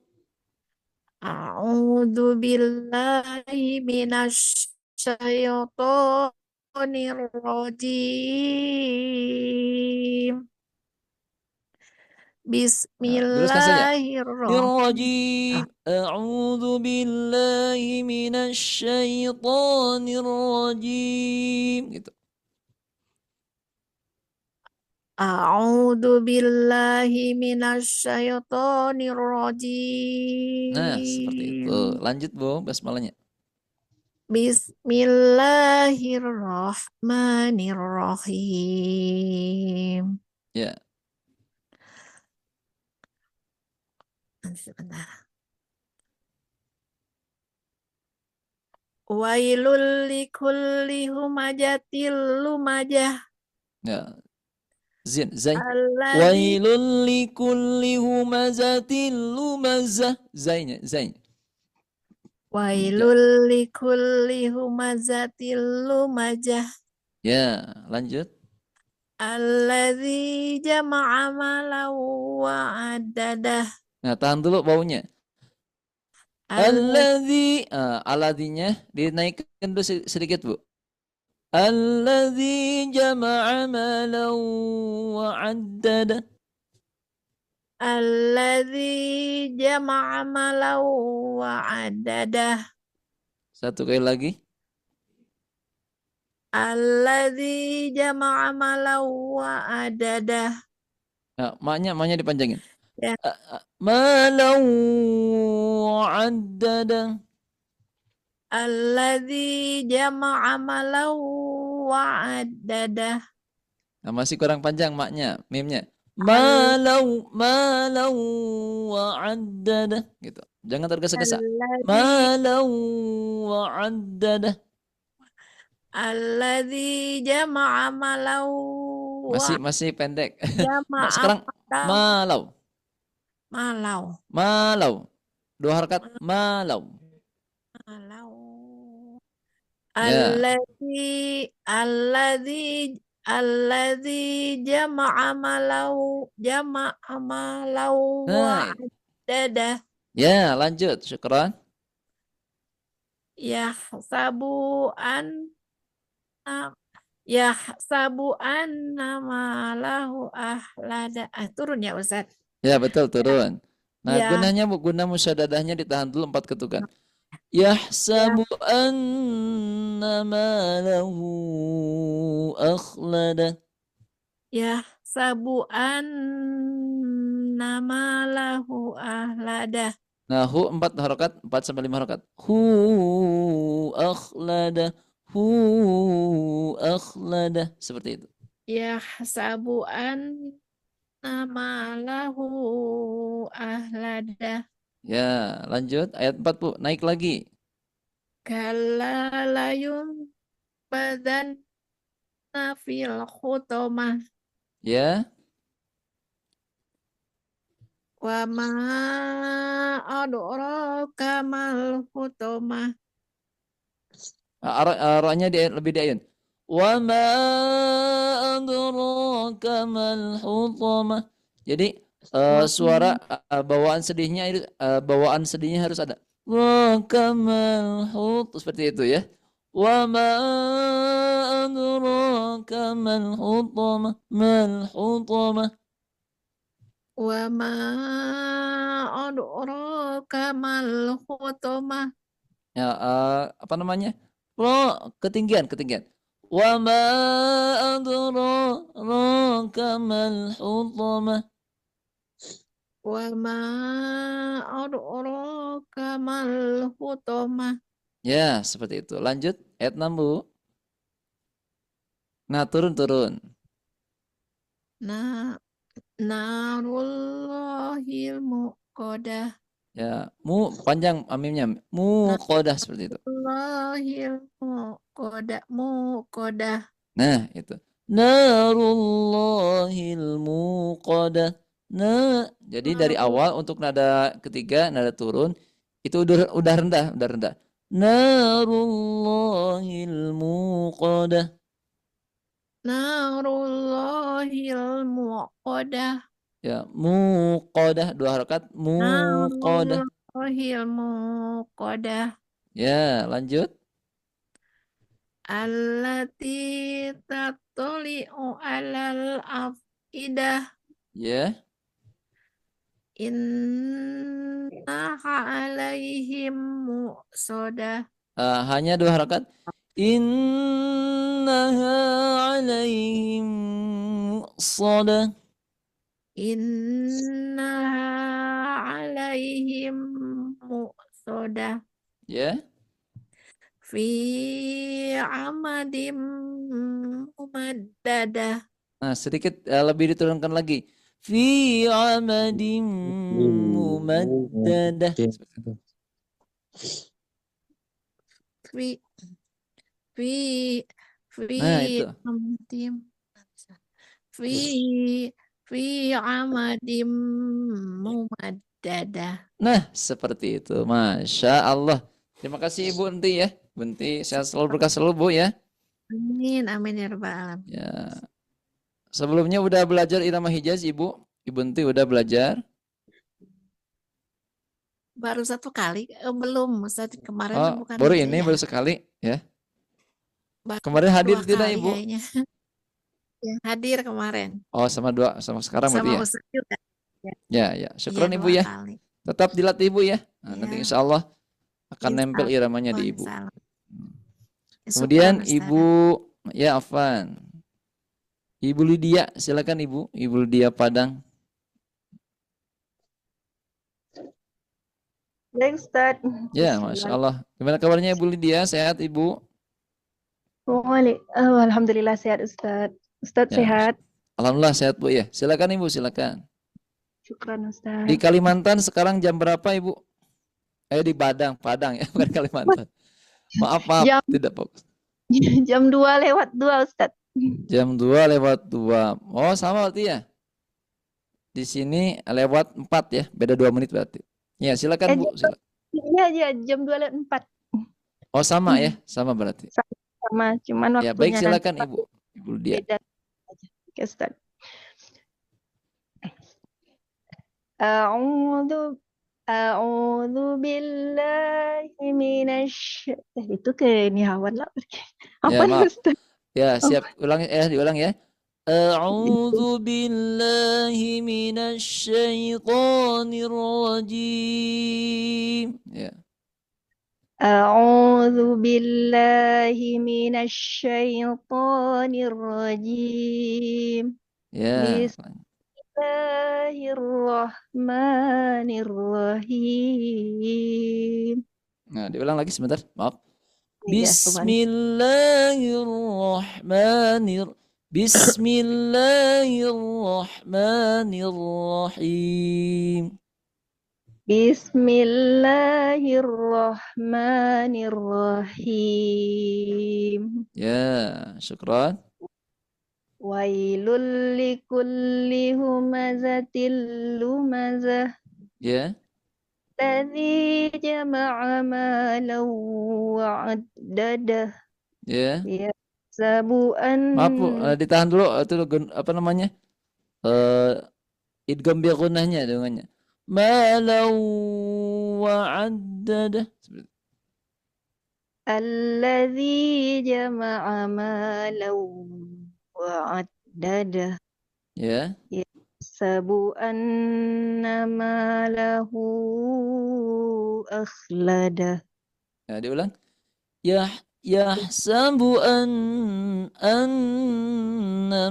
[SPEAKER 2] A'udzu billahi minas syaitonir rajim.
[SPEAKER 1] Nah, luruskan saja.
[SPEAKER 2] Bismillahirrahmanirrahim.
[SPEAKER 1] Irrajim. A'udzu billahi minasyaitonir rajim. Gitu.
[SPEAKER 2] A'udzu billahi minasyaitonir
[SPEAKER 1] Nah, seperti itu.
[SPEAKER 2] rajim.
[SPEAKER 1] Lanjut, Bu, basmalahnya.
[SPEAKER 2] Bismillahirrahmanirrahim.
[SPEAKER 1] Ya.
[SPEAKER 2] Sebentar. Wailul likulli humajatil lumajah.
[SPEAKER 1] Ya. Zin, zai.
[SPEAKER 2] Alladzi
[SPEAKER 1] Wailul likulli humazatil lumazah. Zainya, zai. Ja.
[SPEAKER 2] Wailul likulli humazatil lumajah.
[SPEAKER 1] Ya, lanjut.
[SPEAKER 2] Alladzi jama'a malan wa addadah.
[SPEAKER 1] Nah, tahan dulu baunya.
[SPEAKER 2] Alladzi
[SPEAKER 1] Aladinya dinaikkan dulu sedikit, Bu. Alladzi jama'a malan wa addada.
[SPEAKER 2] alladzi jama'a malan wa addadah.
[SPEAKER 1] Satu kali lagi.
[SPEAKER 2] Alladzi jama'a malan wa addadah.
[SPEAKER 1] Nah, maknya dipanjangin.
[SPEAKER 2] Ya,
[SPEAKER 1] Malan wa addada.
[SPEAKER 2] alladzi jama'a malan wa addadah.
[SPEAKER 1] Nah, masih kurang panjang maknya, mimnya.
[SPEAKER 2] Al
[SPEAKER 1] Malau wa addada gitu. Jangan tergesa-gesa.
[SPEAKER 2] alladzi
[SPEAKER 1] Malau wa addada.
[SPEAKER 2] alladzi jama'a malan wa
[SPEAKER 1] Masih pendek.
[SPEAKER 2] jama'a
[SPEAKER 1] Sekarang
[SPEAKER 2] malan
[SPEAKER 1] malau.
[SPEAKER 2] malau.
[SPEAKER 1] Malau. Dua harakat malau.
[SPEAKER 2] Malau.
[SPEAKER 1] Ya.
[SPEAKER 2] Alladzi alladzi jama'a malau wa
[SPEAKER 1] Nah,
[SPEAKER 2] addadah.
[SPEAKER 1] ya lanjut. Syukran.
[SPEAKER 2] Yahsabu an Yahsabu anna malahu ahlada. Turun ya Ustaz.
[SPEAKER 1] Ya betul turun. Nah
[SPEAKER 2] Ya,
[SPEAKER 1] gunanya guna musyadadahnya ditahan dulu 4 ketukan.
[SPEAKER 2] ya,
[SPEAKER 1] Yahsabu anna malahu akhlada.
[SPEAKER 2] yahsabu anna malahu ahlada.
[SPEAKER 1] Nah, 4 harokat, 4 sampai 5 harokat. Akhlada. Akhlada. Seperti itu.
[SPEAKER 2] Yahsabu anna malahu ahlada.
[SPEAKER 1] Ya, lanjut. Ayat 4, Bu. Naik lagi.
[SPEAKER 2] Kalla layum badan fil khutamah.
[SPEAKER 1] Ya.
[SPEAKER 2] Wa ma adraka mal hutamah.
[SPEAKER 1] Rohnya lebih di ayun. Wa ma adraka mal hutamah. Jadi
[SPEAKER 2] Wa
[SPEAKER 1] suara bawaan sedihnya harus ada. Wa kamal hut seperti itu ya. Wa ma adraka ما الحطمة ما الحطمة.
[SPEAKER 2] Wa ma adraka mal hutamah.
[SPEAKER 1] Ya, apa namanya? Ketinggian. Wa ma adraka mal hutamah.
[SPEAKER 2] Wa ma adraka mal hutamah.
[SPEAKER 1] Ya, seperti itu. Lanjut ayat 6, Bu. Nah, turun.
[SPEAKER 2] Na narullahil muqadah.
[SPEAKER 1] Ya, panjang amimnya. Muqadah seperti itu.
[SPEAKER 2] Narullahil muqadah.
[SPEAKER 1] Nah, itu. Narullahil muqadah. Nah, jadi dari awal untuk nada ketiga, nada turun itu udah rendah. Narullahil muqadah.
[SPEAKER 2] Narullahil muqadah.
[SPEAKER 1] Ya, muqadah 2 harakat, muqadah.
[SPEAKER 2] Narullahil muqadah.
[SPEAKER 1] Ya, lanjut.
[SPEAKER 2] Allati tattali'u alal afidah.
[SPEAKER 1] Ya.
[SPEAKER 2] Innaha alaihim muqsadah.
[SPEAKER 1] Hanya 2 harakat. Innaha alaihim muqsadah.
[SPEAKER 2] Innaha alaihim muqsadah.
[SPEAKER 1] Ya.
[SPEAKER 2] Fi amadim mumaddadah.
[SPEAKER 1] Nah, sedikit lebih diturunkan lagi. Fi amadim mumaddadah.
[SPEAKER 2] Fi fi fi
[SPEAKER 1] Nah, itu.
[SPEAKER 2] amadim fi fi amadim mumaddadah.
[SPEAKER 1] Nah, seperti itu. Masya Allah. Terima kasih Ibu Enti ya. Bu Enti, sehat selalu, berkah selalu Bu ya.
[SPEAKER 2] Amin amin ya rabbal alamin.
[SPEAKER 1] Ya. Sebelumnya udah belajar irama Hijaz Ibu? Ibu Enti udah belajar?
[SPEAKER 2] Baru 1 kali, belum Ustaz, kemarin
[SPEAKER 1] Oh,
[SPEAKER 2] bukan
[SPEAKER 1] baru ini,
[SPEAKER 2] hijaiyah.
[SPEAKER 1] baru sekali ya.
[SPEAKER 2] Baru
[SPEAKER 1] Kemarin hadir
[SPEAKER 2] 2
[SPEAKER 1] tidak
[SPEAKER 2] kali
[SPEAKER 1] Ibu?
[SPEAKER 2] kayaknya. Ya, hadir kemarin
[SPEAKER 1] Oh, sama sekarang berarti
[SPEAKER 2] sama
[SPEAKER 1] ya?
[SPEAKER 2] Ustaz juga. Ya,
[SPEAKER 1] Ya.
[SPEAKER 2] iya
[SPEAKER 1] Syukron Ibu
[SPEAKER 2] 2
[SPEAKER 1] ya.
[SPEAKER 2] kali.
[SPEAKER 1] Tetap dilatih Ibu ya. Nah, nanti
[SPEAKER 2] Ya,
[SPEAKER 1] insya Allah akan nempel iramanya di Ibu.
[SPEAKER 2] insya Allah.
[SPEAKER 1] Hmm.
[SPEAKER 2] Syukran
[SPEAKER 1] Kemudian
[SPEAKER 2] Ustaz.
[SPEAKER 1] Ibu, ya Afan. Ibu Lydia, silakan Ibu. Ibu Lydia Padang.
[SPEAKER 3] Baik, Ustaz.
[SPEAKER 1] Ya, Masya Allah. Gimana kabarnya Ibu Lydia? Sehat Ibu?
[SPEAKER 3] Alhamdulillah sehat, Ustaz. Ustaz
[SPEAKER 1] Ya,
[SPEAKER 3] sehat.
[SPEAKER 1] Alhamdulillah sehat Bu ya. Silakan Ibu, silakan.
[SPEAKER 3] Syukran,
[SPEAKER 1] Di
[SPEAKER 3] Ustaz.
[SPEAKER 1] Kalimantan sekarang jam berapa Ibu? Di Padang ya, bukan Kalimantan. Maaf,
[SPEAKER 3] Jam
[SPEAKER 1] tidak fokus.
[SPEAKER 3] jam 2:02, Ustaz.
[SPEAKER 1] Jam 2:02. Oh, sama berarti ya. Di sini lewat 4 ya, beda 2 menit berarti. Ya, silakan Bu. Silakan.
[SPEAKER 3] Iya, jam 2:04.
[SPEAKER 1] Oh, sama ya, sama berarti.
[SPEAKER 3] Sama, cuman
[SPEAKER 1] Ya, baik
[SPEAKER 3] waktunya
[SPEAKER 1] silakan
[SPEAKER 3] nanti
[SPEAKER 1] Ibu. Ibu Lydia.
[SPEAKER 3] beda aja. Oke, Ustaz. A'udzu a'udzu billahi minasy itu ke Nihawan lah.
[SPEAKER 1] Ya,
[SPEAKER 3] Apa nih,
[SPEAKER 1] maaf.
[SPEAKER 3] Ustaz?
[SPEAKER 1] Ya,
[SPEAKER 3] Oh,
[SPEAKER 1] siap. Diulang ya. A'udzu billahi minasyaitonir rajim. Ya.
[SPEAKER 3] أعوذ بالله من الشيطان الرجيم
[SPEAKER 1] Ya.
[SPEAKER 3] بسم الله الرحمن الرحيم.
[SPEAKER 1] Nah, diulang lagi sebentar. Maaf.
[SPEAKER 3] Ya, kemarin.
[SPEAKER 1] Bismillahirrahmanirrahim.
[SPEAKER 3] Bismillahirrahmanirrahim.
[SPEAKER 1] Ya, syukran.
[SPEAKER 3] Wailul likulli humazatil lumazah.
[SPEAKER 1] Ya.
[SPEAKER 3] Ladzi jama'a malan wa'addadah.
[SPEAKER 1] Ya.
[SPEAKER 3] Ya, sabu'an.
[SPEAKER 1] Maaf Bu, ditahan dulu itu apa namanya? Idgham bi gunnahnya dengannya. Malau wa'addadah.
[SPEAKER 3] Alladzi jama'a malan وعدده
[SPEAKER 1] Ya.
[SPEAKER 3] يحسب أن ماله أخلده
[SPEAKER 1] Ya, diulang. Yahsabu anna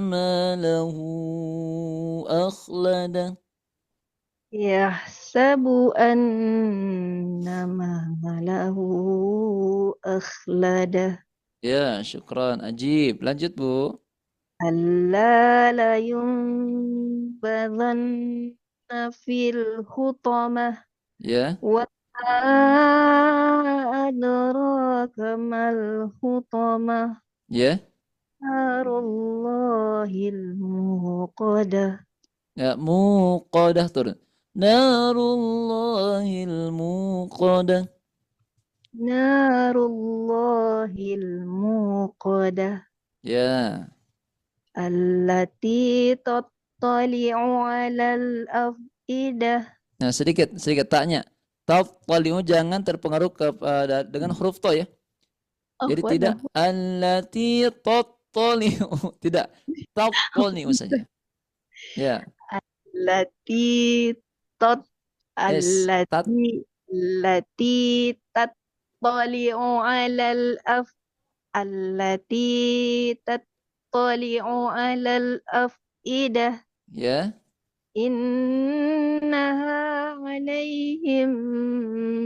[SPEAKER 1] malahu akhlada.
[SPEAKER 3] يحسب أن ماله أخلده
[SPEAKER 1] Ya, syukran. Ajib. Lanjut, Bu.
[SPEAKER 3] كلا لينبذن في الحطمة
[SPEAKER 1] Ya.
[SPEAKER 3] وما أدراك ما الحطمة
[SPEAKER 1] Ya.
[SPEAKER 3] نار الله الموقدة
[SPEAKER 1] Ya, muqadah turun. Narullahil muqadah.
[SPEAKER 3] نار الله الموقدة
[SPEAKER 1] Ya.
[SPEAKER 3] التي تطلع على الأفئدة
[SPEAKER 1] Nah, sedikit taknya. Tattali'u jangan terpengaruh kepada dengan huruf to ya. Jadi
[SPEAKER 3] أخوة
[SPEAKER 1] tidak allati tattali'u, tidak tattali'u saja. Ya.
[SPEAKER 3] التي تط
[SPEAKER 1] Yes.
[SPEAKER 3] التي تطلع على التي تطلع على الأفئدة
[SPEAKER 1] Ya.
[SPEAKER 3] إنها عليهم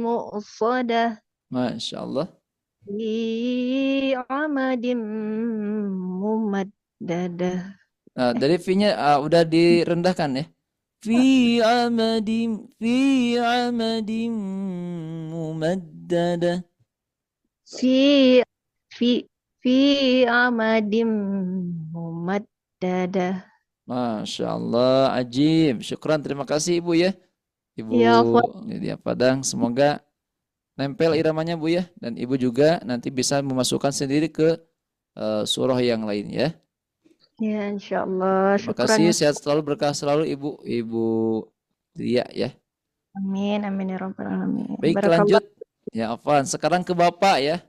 [SPEAKER 3] مؤصدة
[SPEAKER 1] Masya Allah.
[SPEAKER 3] في عمد ممددة
[SPEAKER 1] Nah, dari V-nya udah direndahkan ya. Fi amadim mumaddada.
[SPEAKER 3] في في في عمد ممددة
[SPEAKER 1] Masya Allah, ajib. Syukran, terima kasih Ibu ya. Ibu
[SPEAKER 3] يا أخوة
[SPEAKER 1] Lydia Padang, semoga nempel iramanya Bu ya. Dan Ibu juga nanti bisa memasukkan sendiri ke surah yang lain ya.
[SPEAKER 3] يا إن شاء الله
[SPEAKER 1] Terima
[SPEAKER 3] شكرا
[SPEAKER 1] kasih,
[SPEAKER 3] يا
[SPEAKER 1] sehat selalu, berkah selalu Ibu Lydia ya.
[SPEAKER 3] آمين آمين يا رب العالمين
[SPEAKER 1] Baik,
[SPEAKER 3] بارك الله
[SPEAKER 1] lanjut. Ya, Afwan. Sekarang ke Bapak ya.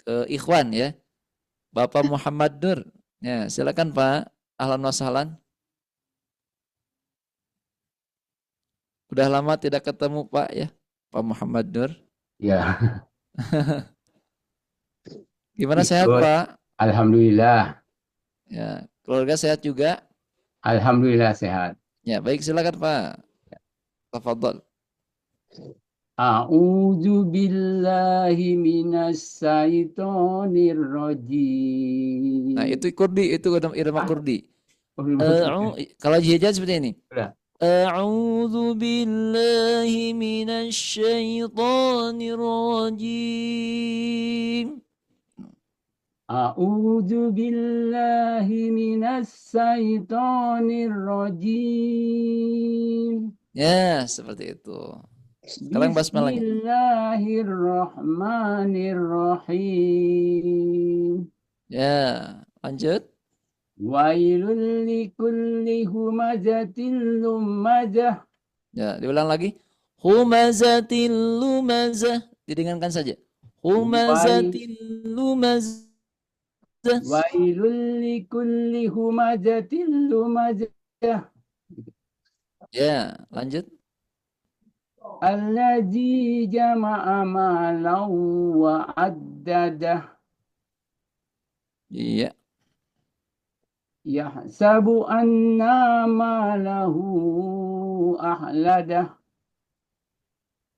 [SPEAKER 1] Ke Ikhwan ya. Bapak Muhammad Nur. Ya, silakan Pak. Ahlan wa sahlan. Udah lama tidak ketemu Pak ya. Pak Muhammad Nur.
[SPEAKER 4] Ya,
[SPEAKER 1] Gimana, sehat
[SPEAKER 4] ikut.
[SPEAKER 1] Pak?
[SPEAKER 4] Alhamdulillah.
[SPEAKER 1] Ya, keluarga sehat juga?
[SPEAKER 4] Alhamdulillah sehat.
[SPEAKER 1] Ya, baik, silakan Pak. Tafadhol.
[SPEAKER 4] A'udzu billahi minas syaitonir rajim.
[SPEAKER 1] Nah, itu kurdi, itu irama kurdi.
[SPEAKER 4] Udah.
[SPEAKER 1] Kalau hijaz seperti ini.
[SPEAKER 4] Udah.
[SPEAKER 1] A'udzu billahi minasy syaithanir rajim.
[SPEAKER 4] A'udzu billahi minas syaitonir rajim.
[SPEAKER 1] Ya, seperti itu. Sekarang basmalahnya.
[SPEAKER 4] Bismillahirrahmanirrahim.
[SPEAKER 1] Ya, lanjut.
[SPEAKER 4] Wailul likulli humazatil lumazah.
[SPEAKER 1] Ya, diulang lagi. Humazatil lumazah. Didengarkan saja. Humazatil lumazah.
[SPEAKER 4] Wailul likulli humazatil lumazah.
[SPEAKER 1] Ya, lanjut.
[SPEAKER 4] Allazi jama'a malan wa addadah.
[SPEAKER 1] Iya.
[SPEAKER 4] Yahsabu anna malahu ahladah.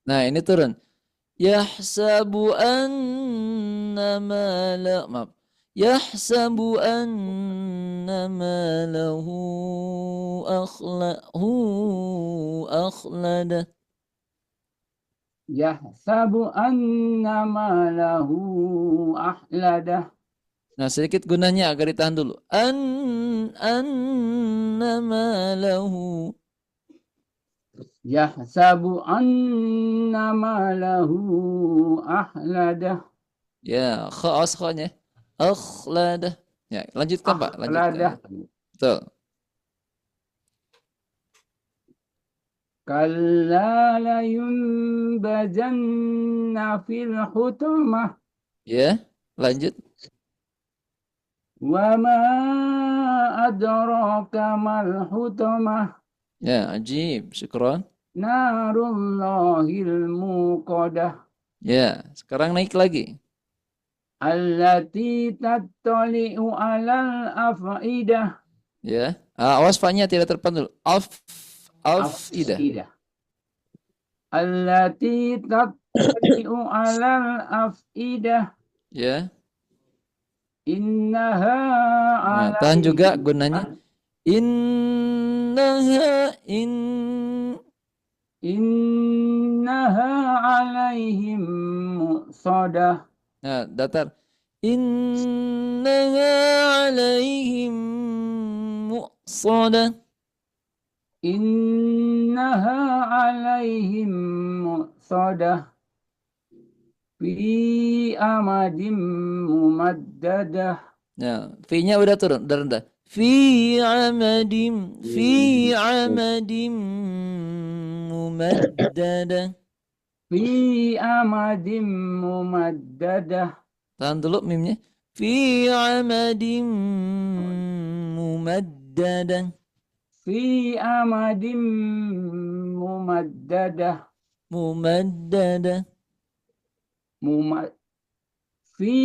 [SPEAKER 1] Nah, ini turun. Yahsabu anna mala, maaf. Yahsabu anna malahu akhlada.
[SPEAKER 4] Yahsabu anna malahu ahladah.
[SPEAKER 1] Nah, sedikit gunanya agar ditahan dulu. Anna malahu.
[SPEAKER 4] Yahsabu anna malahu ahladah.
[SPEAKER 1] Ya, kha-nya. Akhlada. Ya, lanjutkan Pak, lanjutkan. Betul.
[SPEAKER 4] Kalla layunbazanna fil hutamah.
[SPEAKER 1] Ya, lanjut.
[SPEAKER 4] Wa ma adraka mal hutamah.
[SPEAKER 1] Ya, ajib. Syukron.
[SPEAKER 4] Narullahil muqadah.
[SPEAKER 1] Ya, sekarang naik lagi.
[SPEAKER 4] Allati tattali'u alal af'idah.
[SPEAKER 1] Ya. Awas fa-nya tidak terpantul. Afidah.
[SPEAKER 4] Af'idah. Allati tattali'u alal af'idah.
[SPEAKER 1] Ya.
[SPEAKER 4] Innaha
[SPEAKER 1] Nah, tahan juga
[SPEAKER 4] alaihim.
[SPEAKER 1] gunanya. Innaha
[SPEAKER 4] Innaha alaihim muqsadah.
[SPEAKER 1] Nah, datar. Innaha alaihim muqsadah.
[SPEAKER 4] Innaha alaihim muqsadah. Fi amadim mumaddadah.
[SPEAKER 1] Nah, fi-nya udah turun, udah rendah. Fi amadim mumaddadah.
[SPEAKER 4] Fi amadim mumaddadah.
[SPEAKER 1] Tahan dulu mimnya. Fi amadim mumaddadah.
[SPEAKER 4] Fi amadim mumaddadah.
[SPEAKER 1] Mumaddadah.
[SPEAKER 4] Mumad Fi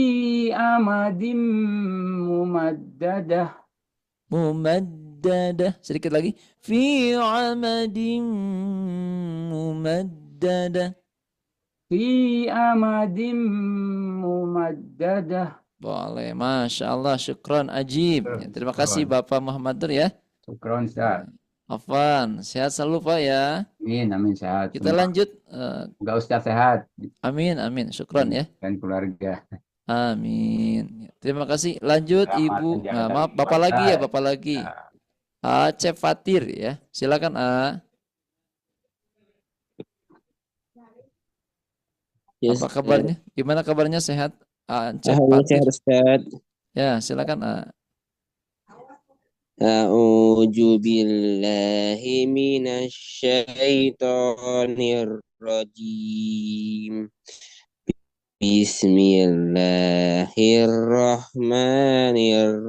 [SPEAKER 4] amadim mumaddadah.
[SPEAKER 1] Mumaddadah. Sedikit lagi. Fi amadim mumaddadah.
[SPEAKER 4] Fi amadim mumaddadah.
[SPEAKER 1] Boleh, Masya Allah, syukron, ajib. Ya, terima kasih Bapak Muhammad Nur ya.
[SPEAKER 4] Syukron, Ustaz.
[SPEAKER 1] Afwan, sehat selalu Pak ya.
[SPEAKER 4] Amin, amin, sehat.
[SPEAKER 1] Kita lanjut.
[SPEAKER 4] Semoga Ustaz sehat
[SPEAKER 1] Amin, amin, syukron ya.
[SPEAKER 4] dan keluarga.
[SPEAKER 1] Amin. Terima kasih. Lanjut
[SPEAKER 4] Selamat
[SPEAKER 1] Ibu.
[SPEAKER 4] menjalankan
[SPEAKER 1] Nah, maaf, Bapak lagi ya,
[SPEAKER 4] ibadah.
[SPEAKER 1] Bapak lagi.
[SPEAKER 4] Ya.
[SPEAKER 1] Acep Fatir ya. Silakan A.
[SPEAKER 5] Yes,
[SPEAKER 1] Apa kabarnya? Gimana kabarnya, sehat? Acep
[SPEAKER 5] alhamdulillah
[SPEAKER 1] Fatir.
[SPEAKER 5] sehat Ustaz.
[SPEAKER 1] Ya, silakan A.
[SPEAKER 5] A'udzu billahi minasyaitonir rajim.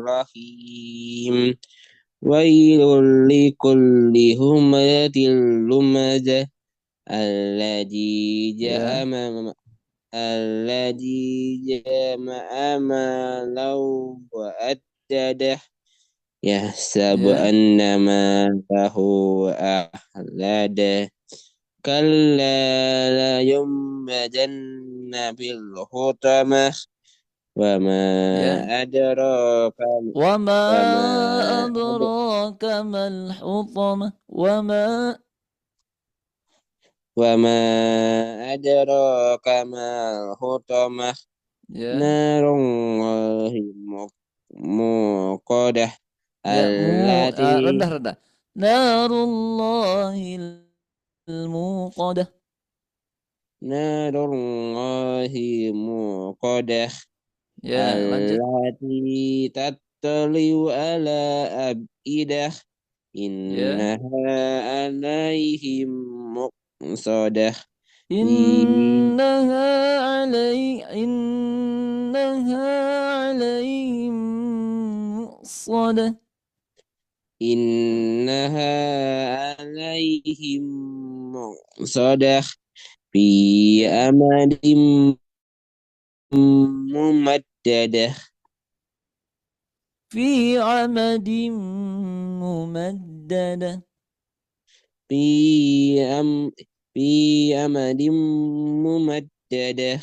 [SPEAKER 5] Bismillahirrahmanirrahim. Wailul likulli humazatil lumazah alladzi
[SPEAKER 1] Ya.
[SPEAKER 5] jama'a malau wa addadah yahsabu
[SPEAKER 1] Ya.
[SPEAKER 5] annama lahu ahlada kalla la yumbajanna bil hutamah wa ma
[SPEAKER 1] Ya.
[SPEAKER 5] adraka
[SPEAKER 1] Wa ma
[SPEAKER 5] wa ma
[SPEAKER 1] adraka mal hutamah.
[SPEAKER 5] wa ma adraka mal hutamah
[SPEAKER 1] Ya.
[SPEAKER 5] narullahi muqadah
[SPEAKER 1] Ya,
[SPEAKER 5] allati
[SPEAKER 1] rendah. Narullahil muqadah.
[SPEAKER 5] narullahi muqadah
[SPEAKER 1] Ya, lanjut.
[SPEAKER 5] allati tattaliu ala abidah
[SPEAKER 1] Ya.
[SPEAKER 5] innaha alaihim muqsadah
[SPEAKER 1] Innaha alaihim muqsadah.
[SPEAKER 5] innaha alaihim muqsadah fi amadim mumaddadah
[SPEAKER 1] Fi amadim mumaddadah.
[SPEAKER 5] fi amadim mumaddadah.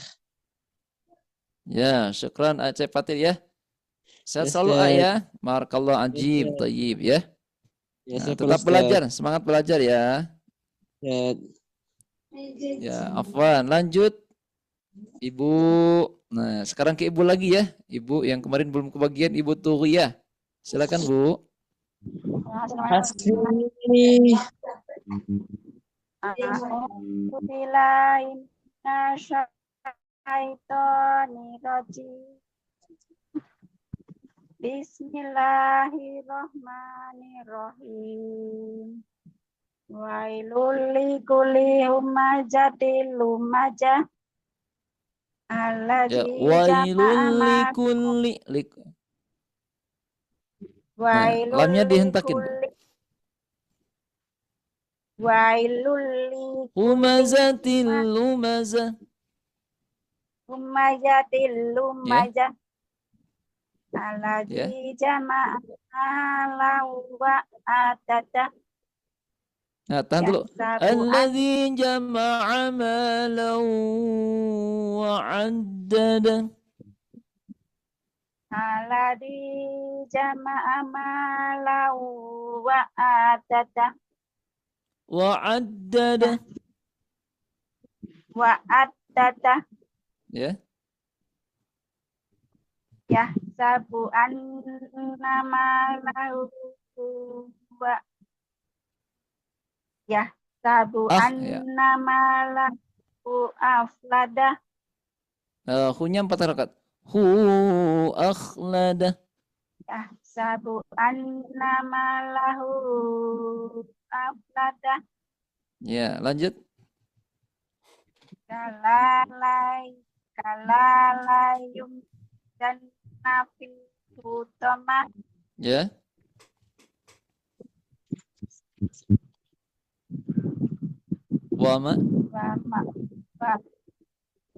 [SPEAKER 1] Ya, syukran Aceh Fatir ya. Sehat
[SPEAKER 5] Yes,
[SPEAKER 1] selalu A
[SPEAKER 5] Ustaz.
[SPEAKER 1] ya. Barakallah, ajib,
[SPEAKER 5] Ustaz.
[SPEAKER 1] tayyib ya.
[SPEAKER 5] Ya,
[SPEAKER 1] Nah,
[SPEAKER 5] saya
[SPEAKER 1] tetap
[SPEAKER 5] Ustaz.
[SPEAKER 1] belajar, semangat belajar ya.
[SPEAKER 5] Ustaz.
[SPEAKER 1] Ya, afwan. Lanjut Ibu. Nah, sekarang ke Ibu lagi ya. Ibu yang kemarin belum kebagian, Ibu Tughiyah. Silakan Bu.
[SPEAKER 5] Hasbi.
[SPEAKER 2] Bismillahirrahmanirrahim. Wailul likulli humazatil lumazah.
[SPEAKER 1] Ya,
[SPEAKER 2] Alladzi
[SPEAKER 1] wailul
[SPEAKER 2] jama'a
[SPEAKER 1] likulli lamnya
[SPEAKER 2] Wailul
[SPEAKER 1] dihentakin, Bu.
[SPEAKER 2] wailul likulli
[SPEAKER 1] Humazatil lumazah.
[SPEAKER 2] humazatil
[SPEAKER 1] Ya,
[SPEAKER 2] lumazah
[SPEAKER 1] ya.
[SPEAKER 2] alladzi jama'a malahu wa atata
[SPEAKER 1] Nah, tahan dulu.
[SPEAKER 2] yahsabu
[SPEAKER 1] Alladzi jama'a malan wa 'addada.
[SPEAKER 2] alladzi jama'a malahu wa atata
[SPEAKER 1] Wa 'addada.
[SPEAKER 2] wa atata
[SPEAKER 1] Ya.
[SPEAKER 2] yahsabu anna malahu wa yahsabu
[SPEAKER 1] Ya.
[SPEAKER 2] anna malahu aflada
[SPEAKER 1] Hu-nya 4 harakat. Hu akhlada.
[SPEAKER 2] yahsabu anna malahu aflada
[SPEAKER 1] Ya, lanjut.
[SPEAKER 2] kalalayum dan nafi utama
[SPEAKER 1] Ya. Wa ma.
[SPEAKER 2] wama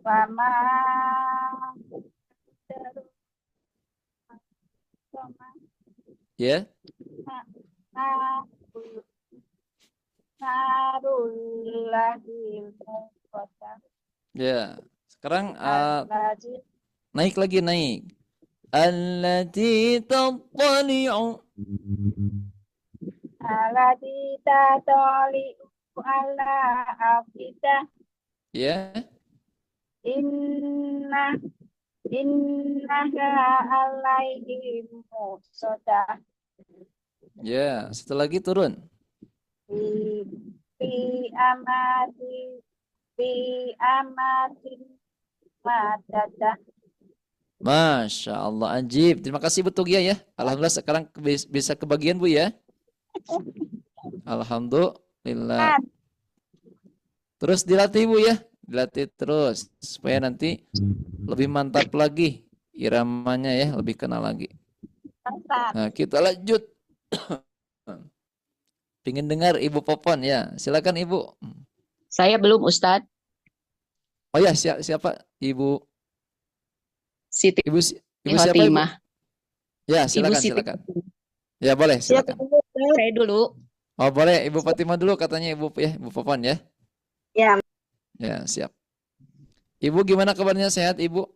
[SPEAKER 2] wama
[SPEAKER 1] Ya.
[SPEAKER 2] narullahil muqaddam
[SPEAKER 1] Ya. Sekarang
[SPEAKER 2] allazi
[SPEAKER 1] naik lagi, naik. Allati tattali'u.
[SPEAKER 2] alladzi tatali'u ala afida
[SPEAKER 1] Ya.
[SPEAKER 2] innaha alaihim muqsadah
[SPEAKER 1] Ya, satu lagi turun.
[SPEAKER 2] fi fi amati fi amatin madadah
[SPEAKER 1] Masya Allah, ajib. Terima kasih Bu Tugia ya. Alhamdulillah sekarang bisa kebagian Bu ya. Alhamdulillah. Terus dilatih Bu ya. Dilatih terus. Supaya nanti lebih mantap lagi. Iramanya ya, lebih kenal lagi. Nah, kita lanjut. Pengen dengar Ibu Popon ya. Silakan Ibu.
[SPEAKER 6] Saya belum Ustadz.
[SPEAKER 1] Oh ya, siapa? Ibu
[SPEAKER 6] Siti
[SPEAKER 1] Ibu siapa Ibu?
[SPEAKER 6] Fatimah.
[SPEAKER 1] Ya,
[SPEAKER 6] Ibu
[SPEAKER 1] silakan,
[SPEAKER 6] Siti.
[SPEAKER 1] silakan. Ya, boleh, silakan.
[SPEAKER 6] Saya dulu.
[SPEAKER 1] Oh, boleh. Ibu Fatimah dulu katanya Ibu ya, Ibu Popon ya.
[SPEAKER 2] Ya.
[SPEAKER 1] Ya, siap. Ibu gimana kabarnya, sehat Ibu?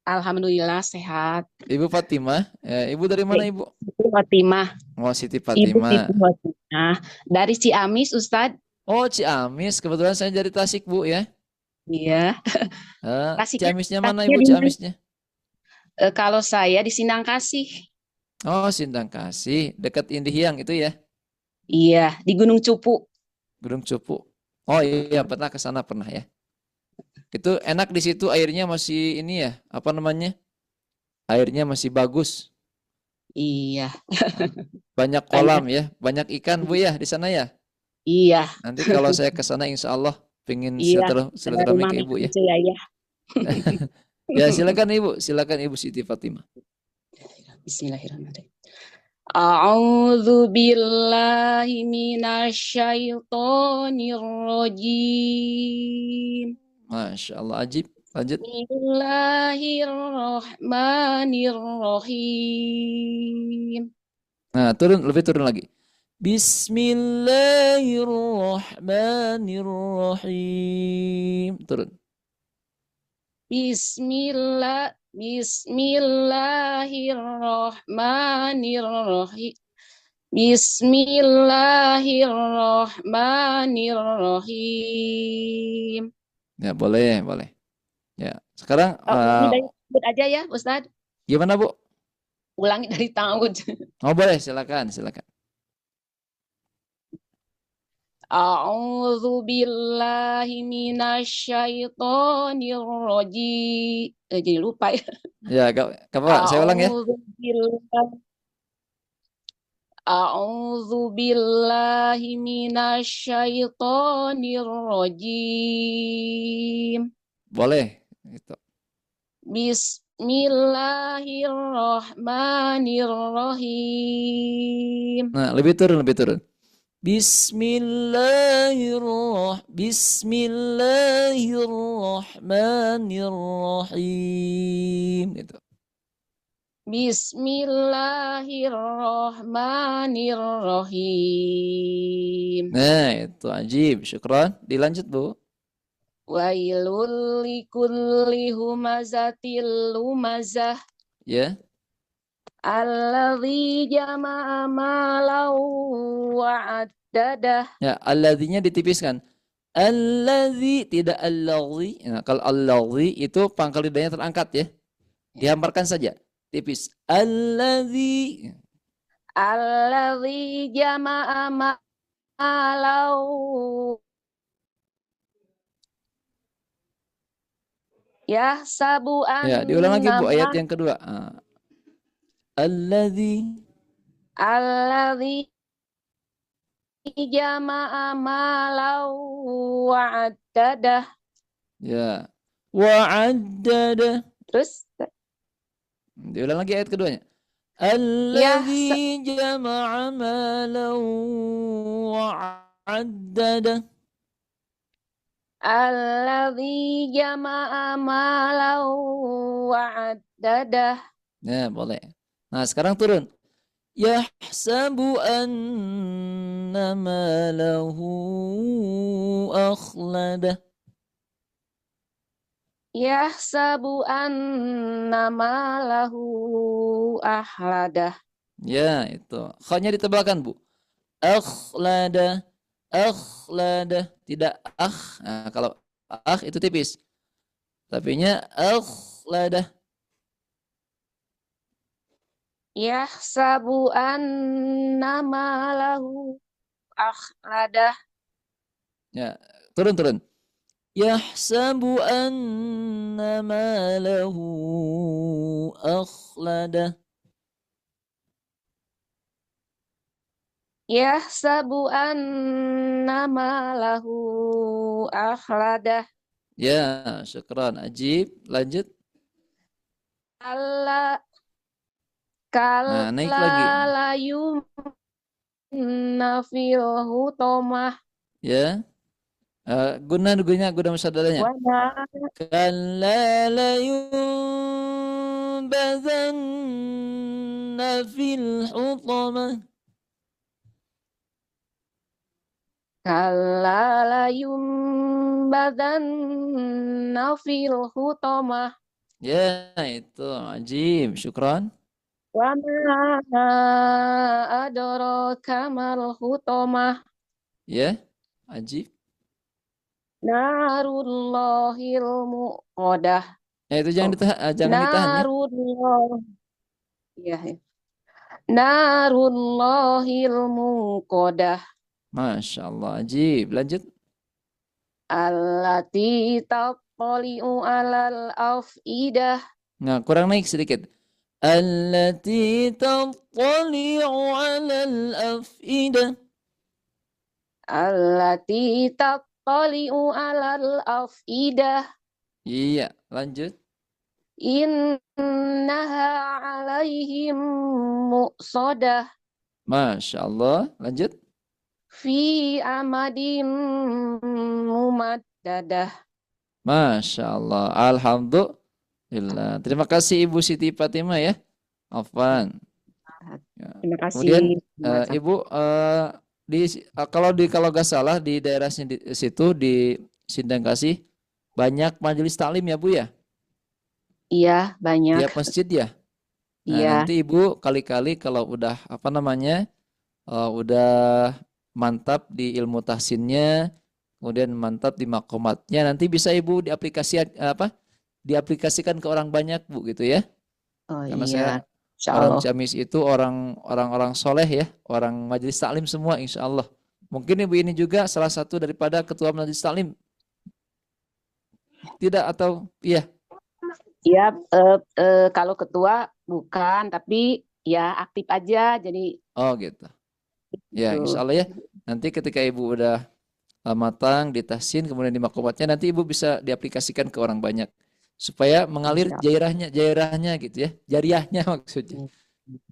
[SPEAKER 6] Alhamdulillah sehat.
[SPEAKER 1] Ibu Fatimah, Ibu dari mana Ibu?
[SPEAKER 6] Siti Fatimah.
[SPEAKER 1] Oh, Siti
[SPEAKER 6] Ibu
[SPEAKER 1] Fatimah.
[SPEAKER 6] Siti Fatimah. Dari Ciamis Ustadz.
[SPEAKER 1] Oh, Ciamis. Kebetulan saya dari Tasik Bu ya.
[SPEAKER 6] Iya. Tasiknya-
[SPEAKER 1] Ciamisnya mana
[SPEAKER 6] Tasiknya
[SPEAKER 1] Ibu
[SPEAKER 6] di mana?
[SPEAKER 1] Ciamisnya?
[SPEAKER 6] Kalau saya di Sindang Kasih.
[SPEAKER 1] Oh, Sindang Kasih, dekat Indihiyang itu ya.
[SPEAKER 6] Iya, di Gunung Cupu.
[SPEAKER 1] Gunung Cupu. Oh iya, pernah ke sana pernah ya. Itu enak di situ, airnya masih ini ya, apa namanya? Airnya masih bagus.
[SPEAKER 6] Iya.
[SPEAKER 1] Banyak kolam ya, banyak ikan Bu ya di sana ya.
[SPEAKER 6] Iya.
[SPEAKER 1] Nanti kalau saya ke sana insya Allah pengen
[SPEAKER 6] Iya.
[SPEAKER 1] silaturahmi ke Ibu ya.
[SPEAKER 6] Ya.
[SPEAKER 1] Ya, silakan Ibu Siti Fatimah.
[SPEAKER 6] Bismillahirrahmanirrahim. A'udzu billahi minasyaitonir rajim.
[SPEAKER 1] Masya Allah, ajib. Lanjut.
[SPEAKER 6] Bismillahirrahmanirrahim.
[SPEAKER 1] Nah, lebih turun lagi. Bismillahirrahmanirrahim. Turun.
[SPEAKER 6] Bismillahirrahmanirrahim. Bismillahirrahmanirrahim.
[SPEAKER 1] Ya, boleh. Ya, sekarang
[SPEAKER 6] Ulangi dari tahun aja ya, Ustadz.
[SPEAKER 1] gimana Bu?
[SPEAKER 6] Ulangi dari tahun.
[SPEAKER 1] Oh, boleh, silakan.
[SPEAKER 6] A'udzu billahi minasyaitonir rajim. Jadi lupa ya.
[SPEAKER 1] Ya, gak apa, saya ulang ya.
[SPEAKER 6] A'udzu billahi minasyaitonir rajim.
[SPEAKER 1] Boleh. Gitu.
[SPEAKER 6] Bismillahirrahmanirrahim.
[SPEAKER 1] Nah, lebih turun, lebih turun. Bismillahirrahmanirrahim. Gitu.
[SPEAKER 6] Bismillahirrahmanirrahim.
[SPEAKER 1] Nah, itu ajib. Syukran. Dilanjut, Bu.
[SPEAKER 6] Wailul likulli humazatil lumazah.
[SPEAKER 1] Ya.
[SPEAKER 6] Alladzi jama'a malau wa'addadah.
[SPEAKER 1] Ya, alladzinya ditipiskan. Alladzi, tidak alladzi. Nah, kalau alladzi itu pangkal lidahnya terangkat ya. Dihamparkan saja. Tipis. Alladzi.
[SPEAKER 6] Alladzi jama'a malau yahsabu
[SPEAKER 1] Ya, diulang lagi Bu, ayat
[SPEAKER 6] anna
[SPEAKER 1] yang kedua. Alladzi.
[SPEAKER 6] alladzi jama'a malau wa'addadah.
[SPEAKER 1] Ya. Wa'addada.
[SPEAKER 6] Terus
[SPEAKER 1] Diulang lagi ayat keduanya.
[SPEAKER 6] yahsa
[SPEAKER 1] Alladzi jama'a malan wa'addada.
[SPEAKER 6] alladzi jama'a malau wa'addadah.
[SPEAKER 1] Ya, boleh. Nah, sekarang turun. Yahsabu anna malahu akhlada.
[SPEAKER 6] Yahsabu anna malahu ahladah.
[SPEAKER 1] Ya, itu. Kha-nya ditebalkan, Bu. Akhlada. Akhlada. Tidak Nah, kalau itu tipis. Tapinya akhlada.
[SPEAKER 6] Yahsabu anna malahu ahladah.
[SPEAKER 1] Ya, turun. Yahsabu anna malahu akhlada.
[SPEAKER 6] Yahsabu anna malahu ahladah.
[SPEAKER 1] Ya, syukran. Ajib. Lanjut.
[SPEAKER 6] Kalla
[SPEAKER 1] Nah, naik lagi.
[SPEAKER 6] kalla layumna fil hutomah.
[SPEAKER 1] Ya. Guna musaddaranya.
[SPEAKER 6] Wana
[SPEAKER 1] Kalla layunbazanna fil hutamah.
[SPEAKER 6] kalla layumbadanna fil hutomah.
[SPEAKER 1] Ya, itu ajib. Syukran.
[SPEAKER 6] Wa ma adraka mal hutomah.
[SPEAKER 1] Ya, ajib.
[SPEAKER 6] Narullahil muqadah.
[SPEAKER 1] Ya, itu jangan ditahan ya.
[SPEAKER 6] Narullah. Ya, ya. Narullahil muqadah.
[SPEAKER 1] Masya Allah, ajib. Lanjut.
[SPEAKER 6] Allati tattali'u alal afidah.
[SPEAKER 1] Nah, kurang naik sedikit. Allati tattali'u 'alal afidah.
[SPEAKER 6] Allati tattali'u alal afidah.
[SPEAKER 1] Iya, lanjut.
[SPEAKER 6] Innaha alaihim muqsadah.
[SPEAKER 1] Masya Allah, lanjut.
[SPEAKER 6] Fi amadim mumaddadah.
[SPEAKER 1] Masya Allah, alhamdulillah. Terima kasih Ibu Siti Fatimah ya. Afwan. Ya.
[SPEAKER 6] Terima kasih.
[SPEAKER 1] Kemudian Ibu kalau nggak salah di daerah situ di Sindang Kasih banyak majelis taklim ya Bu ya?
[SPEAKER 6] Iya, banyak.
[SPEAKER 1] Tiap masjid ya? Nah,
[SPEAKER 6] Iya.
[SPEAKER 1] nanti Ibu kali-kali kalau udah udah mantap di ilmu tahsinnya, kemudian mantap di makomatnya, nanti bisa Ibu diaplikasikan ke orang banyak Bu gitu ya.
[SPEAKER 6] Oh
[SPEAKER 1] Karena
[SPEAKER 6] iya,
[SPEAKER 1] saya
[SPEAKER 6] insya
[SPEAKER 1] orang
[SPEAKER 6] Allah.
[SPEAKER 1] Ciamis itu orang-orang soleh ya, orang majelis taklim semua insya Allah. Mungkin Ibu ini juga salah satu daripada ketua majelis taklim. Tidak atau iya?
[SPEAKER 6] Iya, kalau ketua bukan, tapi ya aktif aja. Jadi
[SPEAKER 1] Oh gitu. Ya,
[SPEAKER 6] gitu.
[SPEAKER 1] insya Allah ya. Nanti ketika Ibu udah matang di tahsin, kemudian di makomatnya, nanti Ibu bisa diaplikasikan ke orang banyak. supaya mengalir jairahnya gitu ya, jariahnya maksudnya,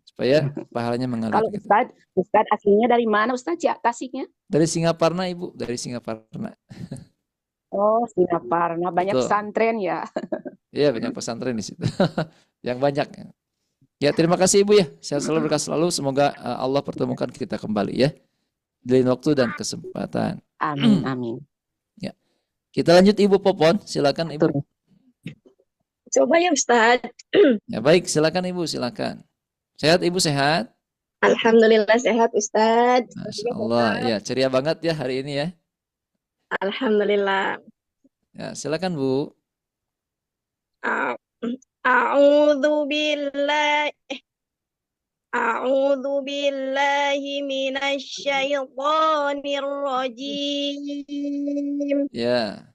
[SPEAKER 1] supaya pahalanya mengalir
[SPEAKER 6] Kalau
[SPEAKER 1] gitu.
[SPEAKER 6] Ustadz aslinya dari mana Ustadz ya Tasiknya?
[SPEAKER 1] Dari Singaparna Ibu, dari Singaparna.
[SPEAKER 6] Oh, Singaparna banyak
[SPEAKER 1] Betul.
[SPEAKER 6] pesantren ya.
[SPEAKER 1] Iya, banyak pesantren di situ. Yang banyak. Ya, terima kasih Ibu ya. Sehat selalu, berkah selalu. Semoga Allah pertemukan kita kembali ya. Di lain waktu dan kesempatan.
[SPEAKER 6] Amin, amin.
[SPEAKER 1] Ya. Kita lanjut Ibu Popon, silakan Ibu.
[SPEAKER 2] Coba ya Ustaz.
[SPEAKER 1] Ya, baik, silakan Ibu, silakan. Sehat Ibu, sehat?
[SPEAKER 2] Alhamdulillah sehat Ustaz.
[SPEAKER 1] Masya Allah. Ya, ceria banget ya hari ini ya.
[SPEAKER 2] Alhamdulillah.
[SPEAKER 1] Ya, silakan Bu.
[SPEAKER 2] A'udzu billahi A'udzu billahi minasy syaithanir rajim.
[SPEAKER 1] Ya.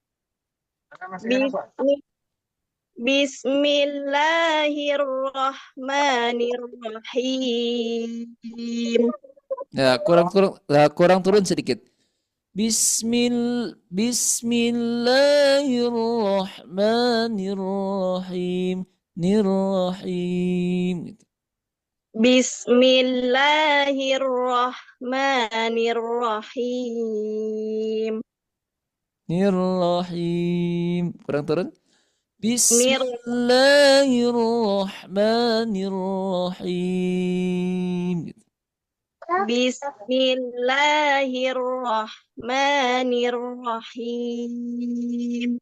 [SPEAKER 2] Bismillahirrahmanirrahim.
[SPEAKER 1] Ya, kurang turun sedikit. Bismillahirrahmanirrahim. Nirrahim. Gitu.
[SPEAKER 2] Bismillahirrahmanirrahim.
[SPEAKER 1] Nirrahim. Kurang turun. Bismillahirrahmanirrahim. Gitu.
[SPEAKER 2] Bismillahirrahmanirrahim.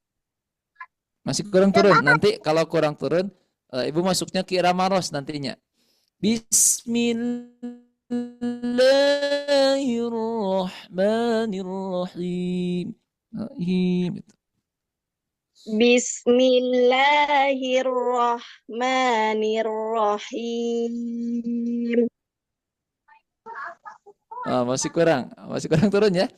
[SPEAKER 1] Masih kurang turun. Nanti kalau kurang turun, Ibu masuknya ke irama ros nantinya. Bismillahirrahmanirrahim. Gitu.
[SPEAKER 2] Bismillahirrahmanirrahim.
[SPEAKER 1] Masih kurang turun ya.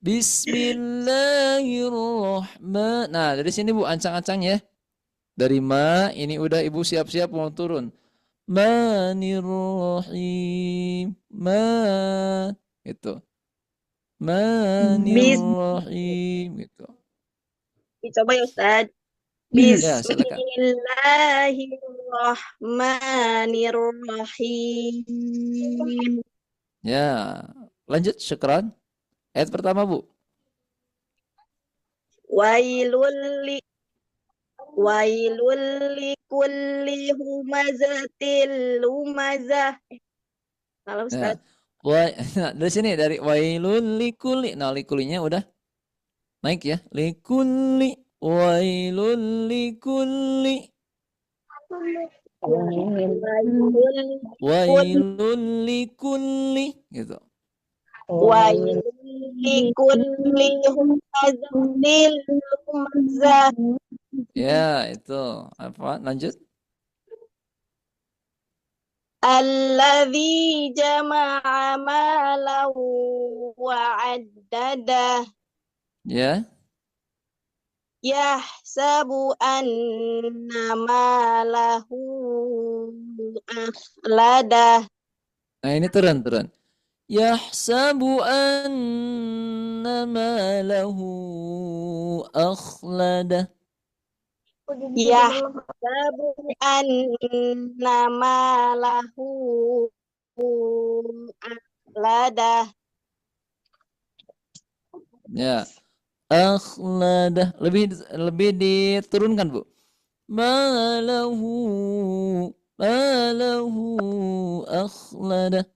[SPEAKER 1] Bismillahirrahmanirrahim. Nah, dari sini Bu ancang-ancang ya. Dari ma ini udah Ibu siap-siap mau turun. Manirrahim. Gitu. Manirrahim gitu.
[SPEAKER 2] Dicoba ya Ustaz.
[SPEAKER 1] Ya, silakan.
[SPEAKER 2] Bismillahirrahmanirrahim.
[SPEAKER 1] Ya, lanjut syukran. Ayat pertama Bu.
[SPEAKER 2] Wailul likulli humazatil lumazah. Salah
[SPEAKER 1] Ya.
[SPEAKER 2] Ustaz.
[SPEAKER 1] Nah, dari sini dari wailul likulli. Nah, likulinya udah naik ya. Likulli, wailul likulli. Wailul likulli gitu.
[SPEAKER 2] Wailul likulli humazatil lumazah.
[SPEAKER 1] Ya, itu. Apa? Lanjut.
[SPEAKER 2] Alladzi jama'a malahu wa'addadah.
[SPEAKER 1] Ya.
[SPEAKER 2] Yahsabu anna malahu akhladah.
[SPEAKER 1] Nah, ini turun. Yahsabu anna malahu akhlada.
[SPEAKER 2] Yahsabu anna malahu akhladah.
[SPEAKER 1] Ya. Akhlada. Lebih diturunkan, Bu. Malahu akhlada.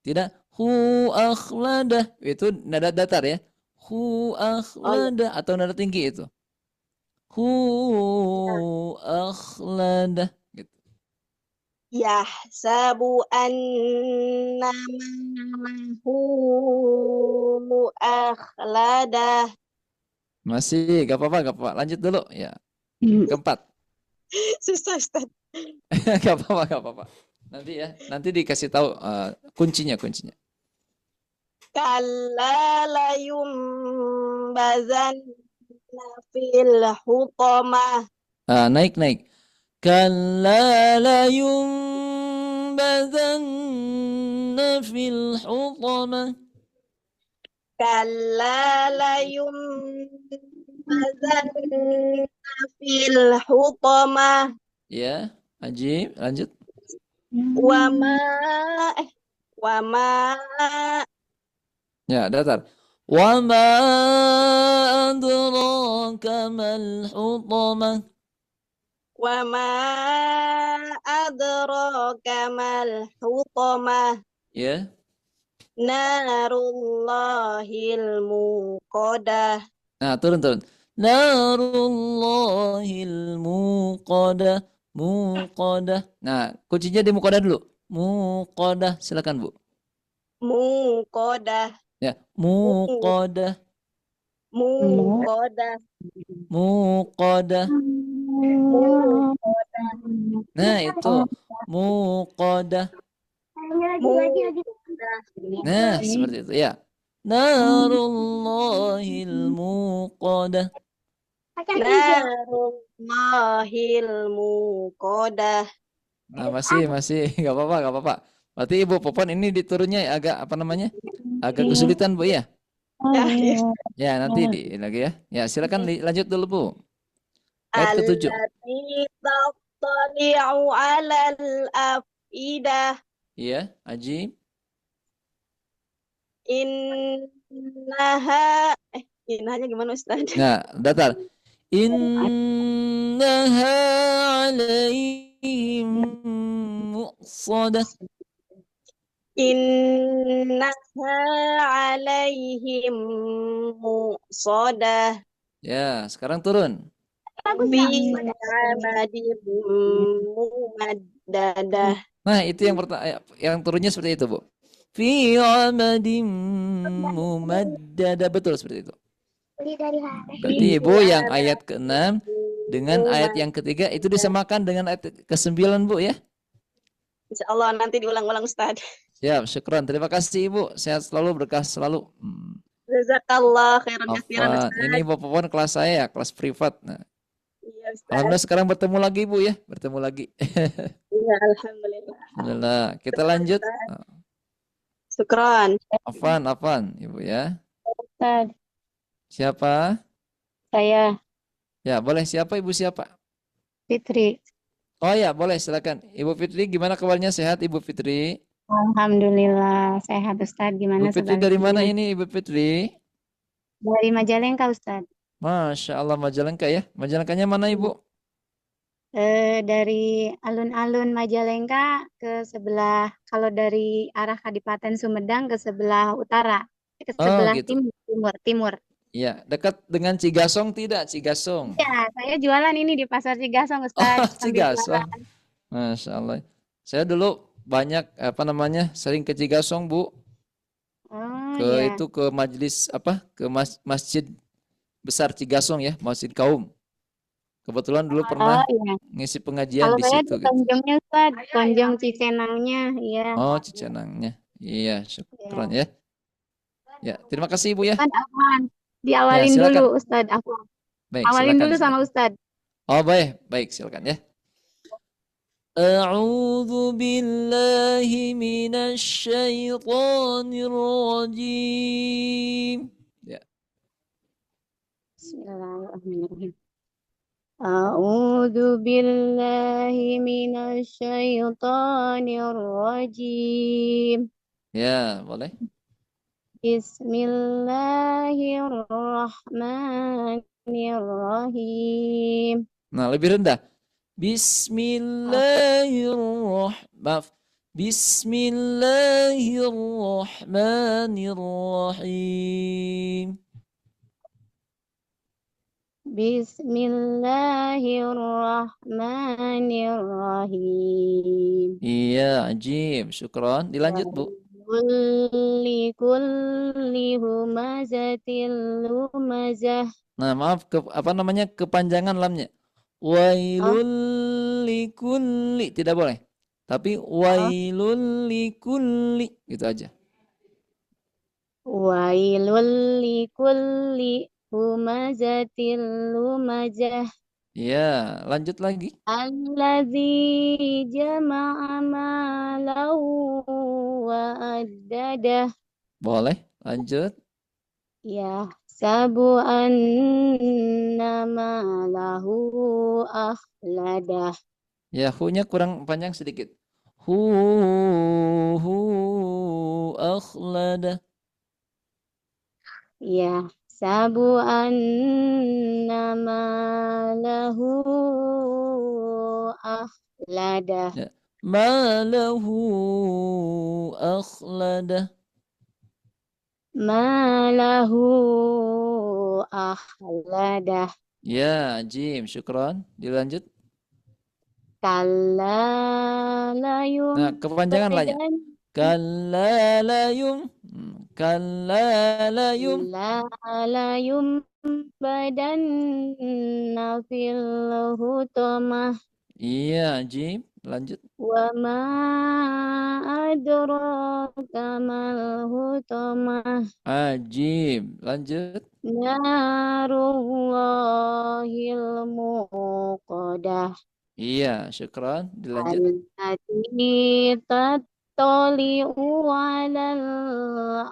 [SPEAKER 1] Tidak hu akhlada. Itu nada datar ya. Hu akhlada atau nada tinggi itu. Hu akhlada gitu.
[SPEAKER 2] Yahsabu anna malahu akhladah.
[SPEAKER 1] Masih gak apa-apa. Lanjut dulu ya. Keempat.
[SPEAKER 2] Susah Ustaz.
[SPEAKER 1] Gak apa-apa. Nanti dikasih tahu kuncinya.
[SPEAKER 2] Kalla layumbazanna fil hutamah.
[SPEAKER 1] Naik. Kalla la yumbazanna fil hutamah.
[SPEAKER 2] Kalla layumbazanna
[SPEAKER 7] وزن في الحطمة
[SPEAKER 1] Ya, Ajib, lanjut.
[SPEAKER 7] وما وما
[SPEAKER 1] Ya, datar. Wa ma adraka mal hutamah.
[SPEAKER 7] وما أدراك ما الحطمة
[SPEAKER 1] Ya.
[SPEAKER 7] نار الله الموقدة
[SPEAKER 1] Nah, turun. Narullahil muqadah. Muqadah. Nah, kuncinya di muqadah dulu. Muqadah, silakan Bu.
[SPEAKER 7] موقدة
[SPEAKER 1] Ya, muqadah.
[SPEAKER 7] موقدة
[SPEAKER 1] Muqadah.
[SPEAKER 7] موقدة
[SPEAKER 1] Nah, itu muqadah. Nah, seperti itu ya. Narullahil muqadah.
[SPEAKER 7] نار الله الموقدة
[SPEAKER 1] Nah, masih nggak apa-apa. Berarti Ibu Popon ini diturunnya agak apa namanya? Agak kesulitan Bu ya.
[SPEAKER 7] Ya, ya.
[SPEAKER 1] Ya, nanti lagi ya. Ya, silakan lanjut dulu Bu. Ayat ke-7.
[SPEAKER 7] التي تطلع على الأفئدة
[SPEAKER 1] Iya, Aji.
[SPEAKER 7] إنها إنها gimana Ustaz?
[SPEAKER 1] Nah, datar. Innaha alaihim muqsadah.
[SPEAKER 7] إنها عليهم مؤصدة
[SPEAKER 1] Ya, sekarang turun.
[SPEAKER 7] في عمد ممددة
[SPEAKER 1] Nah, itu yang turunnya seperti itu, Bu. Fi amadim mumaddada, betul seperti itu. Berarti Ibu yang ayat ke-6 dengan ayat yang ketiga itu disamakan dengan ayat ke-9, Bu ya.
[SPEAKER 7] Insya Allah nanti diulang-ulang Ustaz.
[SPEAKER 1] Ya, syukran. Terima kasih Ibu. Sehat selalu, berkah selalu.
[SPEAKER 7] Jazakallah khairan katsiran
[SPEAKER 1] Apa?
[SPEAKER 7] Ustaz.
[SPEAKER 1] Ini Ibu Popon kelas saya, kelas privat. Nah,
[SPEAKER 7] Iya Ustaz.
[SPEAKER 1] alhamdulillah sekarang bertemu lagi Bu ya, bertemu lagi.
[SPEAKER 7] Iya alhamdulillah.
[SPEAKER 1] Alhamdulillah. Kita lanjut.
[SPEAKER 7] Syukran.
[SPEAKER 1] Afan, Ibu ya.
[SPEAKER 3] Ustaz,
[SPEAKER 1] Siapa?
[SPEAKER 3] saya
[SPEAKER 1] Ya, boleh. Siapa Ibu siapa?
[SPEAKER 3] Fitri.
[SPEAKER 1] Oh ya, boleh silakan. Ibu Fitri, gimana kabarnya? Sehat Ibu Fitri?
[SPEAKER 3] Alhamdulillah sehat Ustaz. Gimana
[SPEAKER 1] Ibu Fitri dari mana
[SPEAKER 3] sebaliknya?
[SPEAKER 1] ini Ibu Fitri?
[SPEAKER 3] Dari Majalengka Ustaz.
[SPEAKER 1] Masya Allah, Majalengka ya. Majalengkanya mana Ibu?
[SPEAKER 3] Dari alun-alun Majalengka ke sebelah, kalau dari arah Kadipaten Sumedang ke sebelah utara, ke
[SPEAKER 1] Oh
[SPEAKER 3] sebelah
[SPEAKER 1] gitu.
[SPEAKER 3] timur.
[SPEAKER 1] Iya, dekat dengan Cigasong tidak? Cigasong.
[SPEAKER 3] Ya, saya jualan ini di Pasar Cigasong
[SPEAKER 1] Oh,
[SPEAKER 3] Ustaz, sambil
[SPEAKER 1] Cigasong.
[SPEAKER 3] jualan.
[SPEAKER 1] Masya Allah. Saya dulu banyak sering ke Cigasong Bu.
[SPEAKER 3] Oh
[SPEAKER 1] Ke
[SPEAKER 3] ya.
[SPEAKER 1] itu ke majelis ke masjid besar Cigasong ya, Masjid Kaum. Kebetulan dulu pernah
[SPEAKER 3] Oh iya.
[SPEAKER 1] ngisi pengajian
[SPEAKER 3] Kalau
[SPEAKER 1] di
[SPEAKER 3] saya
[SPEAKER 1] situ
[SPEAKER 3] di
[SPEAKER 1] gitu.
[SPEAKER 3] Tonjongnya Ustaz, Tonjong Cicenangnya, iya.
[SPEAKER 1] Oh, Cicenangnya. Iya, syukran
[SPEAKER 3] Ya.
[SPEAKER 1] ya. Ya, terima kasih Ibu ya.
[SPEAKER 3] Ustaz Afwan,
[SPEAKER 1] Ya,
[SPEAKER 3] diawalin
[SPEAKER 1] silakan.
[SPEAKER 3] dulu Ustaz Afwan.
[SPEAKER 1] Baik,
[SPEAKER 3] Awalin
[SPEAKER 1] silakan.
[SPEAKER 3] dulu sama Ustaz.
[SPEAKER 1] Oh, baik, silakan ya. A'udzu billahi minasy syaithanir rajim. Ya.
[SPEAKER 3] Bismillahirrahmanirrahim. A'udzu billahi minasy syaithanir rajim.
[SPEAKER 1] Ya, boleh.
[SPEAKER 3] Bismillahirrahmanirrahim.
[SPEAKER 1] Nah, lebih rendah. Bismillahirrahmanirrahim.
[SPEAKER 3] Bismillahirrahmanirrahim.
[SPEAKER 1] Iya, ajib. Syukron. Dilanjut, Bu.
[SPEAKER 3] Kulli humazatil lumazah.
[SPEAKER 1] Nah, maaf kepanjangan lamnya. Wailul likulli tidak boleh. Tapi wailul likulli gitu aja.
[SPEAKER 3] Wailul likulli humazatil lumazah.
[SPEAKER 1] Iya, lanjut lagi.
[SPEAKER 3] Allazi jama'a malahu wa addadah.
[SPEAKER 1] Boleh, lanjut.
[SPEAKER 3] Ya, Yahsabu annama lahu akhladah.
[SPEAKER 1] Ya, hu-nya kurang panjang sedikit. Hu akhlada.
[SPEAKER 3] Yahsabu annama lahu akhladah.
[SPEAKER 1] Ya. Ma lahu akhlada.
[SPEAKER 3] Ma lahu akhladah.
[SPEAKER 1] Ya, Jim, syukron. Dilanjut.
[SPEAKER 3] Kalla la
[SPEAKER 1] Nah, kepanjangan lahnya.
[SPEAKER 3] yumbadan
[SPEAKER 1] Kalla la yum. Kalla la yum.
[SPEAKER 3] la yumbadanna fil hutamah.
[SPEAKER 1] Iya, Jim. Lanjut.
[SPEAKER 3] Wa ma adraka mal hutamah.
[SPEAKER 1] Ajib. Lanjut.
[SPEAKER 3] Narullahil muqadah.
[SPEAKER 1] Iya, syukron. Dilanjut.
[SPEAKER 3] Allati tattali'u 'alal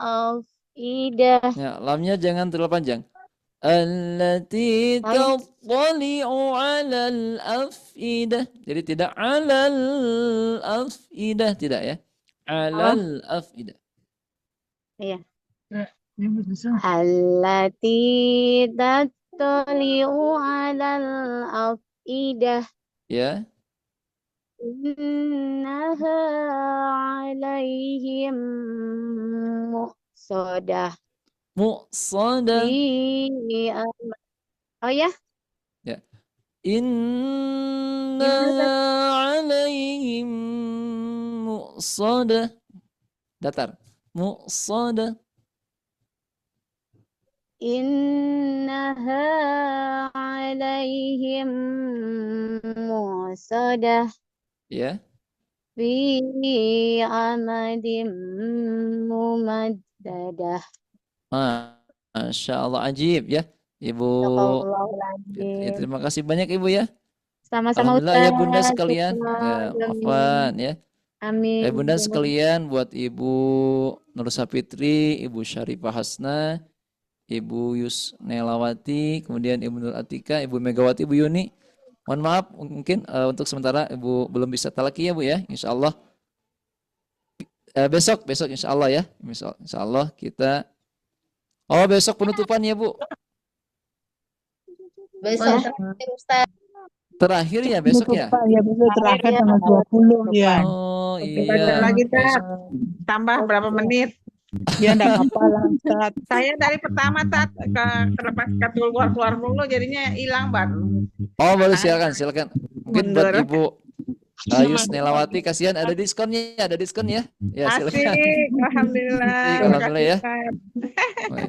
[SPEAKER 3] afidah.
[SPEAKER 1] Ya, lamnya jangan terlalu panjang. Allati tattali'u 'alal afidah. Jadi tidak 'alal afidah, tidak ya. 'Alal afidah.
[SPEAKER 3] Iya. Allati tattali'u 'alal afidah.
[SPEAKER 1] Ya.
[SPEAKER 3] Innaha 'alaihim muqsadah.
[SPEAKER 1] Muqsadah.
[SPEAKER 3] Oh ya?
[SPEAKER 1] Ya. Inna 'alaihim muqsadah. Datar. Muqsadah.
[SPEAKER 3] Innaha 'alaihim muqsadah.
[SPEAKER 1] Ya.
[SPEAKER 3] Fi amadim mumaddadah.
[SPEAKER 1] Masya Allah, ajib ya, Ibu. Ya, terima kasih banyak Ibu ya.
[SPEAKER 3] Sama-sama
[SPEAKER 1] Alhamdulillah ya Bunda
[SPEAKER 3] Ustaz.
[SPEAKER 1] sekalian. Ya, afwan ya.
[SPEAKER 3] Amin.
[SPEAKER 1] Bunda sekalian, buat Ibu Nur Sapitri, Ibu Syarifah Hasna, Ibu Yusnelawati, kemudian Ibu Nur Atika, Ibu Megawati, Ibu Yuni. Mohon maaf mungkin untuk sementara Ibu belum bisa talaki ya Bu ya. Insya Allah besok Insya Allah ya. Insya Allah kita. Oh, besok penutupan ya Bu.
[SPEAKER 3] Besok Ustaz.
[SPEAKER 1] Terakhir ya besok ya.
[SPEAKER 8] Ya besok terakhir tanggal 20 ya.
[SPEAKER 1] Oh
[SPEAKER 8] Baca
[SPEAKER 1] iya.
[SPEAKER 8] lagi
[SPEAKER 1] Besok.
[SPEAKER 8] Tat. Tambah berapa menit?
[SPEAKER 6] Ya enggak apa-apa lah Ustaz.
[SPEAKER 8] Saya dari pertama Tat pas keluar mulu jadinya hilang baru.
[SPEAKER 1] Oh, baru silakan. Mungkin buat
[SPEAKER 8] Mundur.
[SPEAKER 1] Ibu Yusnelawati, kasihan ada diskonnya ya. Ya, silakan.
[SPEAKER 8] Asik, alhamdulillah.
[SPEAKER 1] Asik, alhamdulillah ya.
[SPEAKER 8] Ustaz.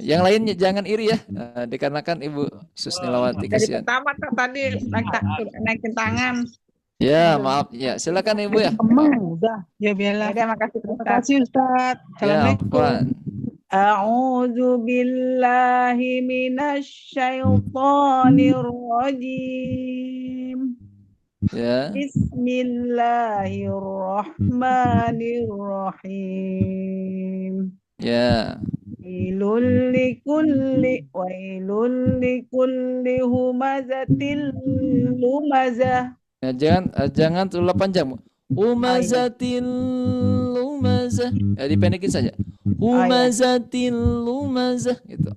[SPEAKER 1] Yang lain jangan iri ya, dikarenakan Ibu Yusnelawati,
[SPEAKER 8] Dari
[SPEAKER 1] kasihan.
[SPEAKER 8] pertama Tat tadi naikin tangan.
[SPEAKER 1] Ya, maaf ya. Silakan Ibu ya.
[SPEAKER 8] Udah. Ya biarlah. Terima kasih
[SPEAKER 6] Terima kasih Ustaz.
[SPEAKER 1] Ya,
[SPEAKER 8] Assalamualaikum.
[SPEAKER 1] afwan.
[SPEAKER 8] A'udzu billahi minasyaitonir rajim.
[SPEAKER 1] Ya.
[SPEAKER 8] Bismillahirrahmanirrahim.
[SPEAKER 1] Ya.
[SPEAKER 8] Wailul likulli humazatil lumazah.
[SPEAKER 1] Ya, jangan terlalu panjang, Bu. Humazatil lumazah. Ya, dipendekin saja. Humazatil lumazah gitu.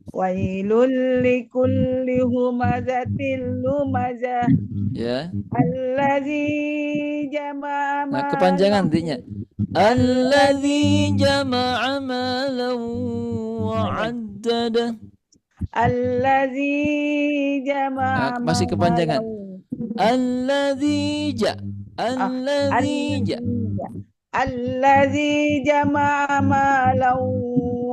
[SPEAKER 8] Wailul likulli humazatil lumazah.
[SPEAKER 1] Ya.
[SPEAKER 8] Allazi jama'a
[SPEAKER 1] Nah, kepanjangan intinya. Alladzi jama'a malan wa 'addada.
[SPEAKER 8] Allazi jama'a
[SPEAKER 1] Nah, masih kepanjangan.
[SPEAKER 8] malan.
[SPEAKER 1] Alladzi
[SPEAKER 8] Allazi jama'a malan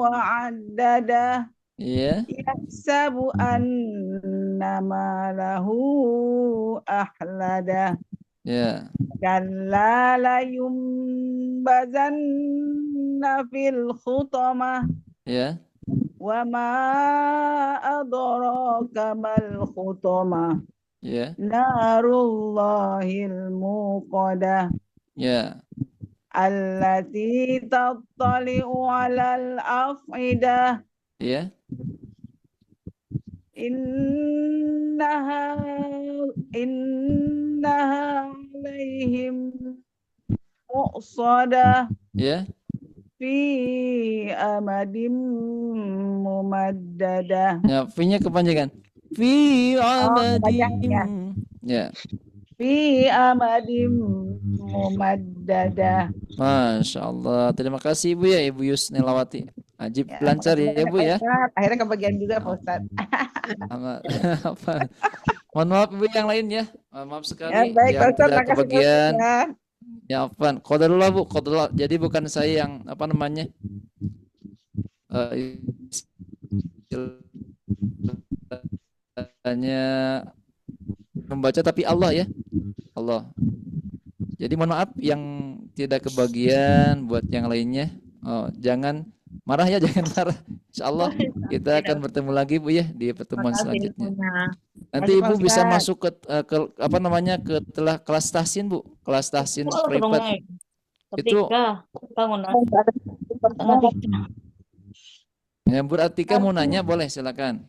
[SPEAKER 8] wa 'addada.
[SPEAKER 1] Ya.
[SPEAKER 8] Yahsabu anna malahu ahlada.
[SPEAKER 1] Ya.
[SPEAKER 8] Kalla la yumbazanna fil khutamah.
[SPEAKER 1] Ya.
[SPEAKER 8] Wa ma adraka mal khutamah.
[SPEAKER 1] Ya.
[SPEAKER 8] Narullahil muqadah.
[SPEAKER 1] Ya.
[SPEAKER 8] Allati tattali'u 'alal afidah.
[SPEAKER 1] Ya.
[SPEAKER 6] Innaha innaha alaihim muqsadah
[SPEAKER 1] Ya.
[SPEAKER 6] fi amadim mumaddadah.
[SPEAKER 1] Ya, V-nya kepanjangan. Fi
[SPEAKER 6] kepanjangan ya.
[SPEAKER 1] amadim. Ya.
[SPEAKER 6] Fi amadim mumaddadah.
[SPEAKER 1] Masya Allah. Terima kasih Ibu ya, Ibu Yusnilawati. Ajib
[SPEAKER 6] Ya,
[SPEAKER 1] lancar
[SPEAKER 6] makasih
[SPEAKER 1] ya
[SPEAKER 6] banyak,
[SPEAKER 1] Bu
[SPEAKER 6] Pak
[SPEAKER 1] ya.
[SPEAKER 6] Ustadz. Akhirnya kebagian juga Pak Ustadz.
[SPEAKER 1] Amat. Apa? Mohon maaf Ibu yang lain ya. Maaf
[SPEAKER 6] Ya,
[SPEAKER 1] sekali
[SPEAKER 6] baik Pak
[SPEAKER 1] yang
[SPEAKER 6] Ustadz,
[SPEAKER 1] tidak
[SPEAKER 6] makasih Pak
[SPEAKER 1] kebagian.
[SPEAKER 6] Ustadz.
[SPEAKER 1] Ya Afwan. Qadarullah Bu, qadarullah. Jadi bukan saya yang apa namanya? Istilahnya membaca tapi Allah ya. Allah. Jadi mohon maaf yang tidak kebagian buat yang lainnya. Oh, jangan marah ya, jangan marah. Insyaallah kita akan bertemu lagi Bu ya di pertemuan selanjutnya. Nanti
[SPEAKER 6] Makasih,
[SPEAKER 1] Ibu
[SPEAKER 6] Pak
[SPEAKER 1] bisa
[SPEAKER 6] Ustadz.
[SPEAKER 1] masuk ke apa namanya ke kelas tahsin Bu, kelas tahsin privat. Itu yang Bu Atika mau nanya boleh silakan.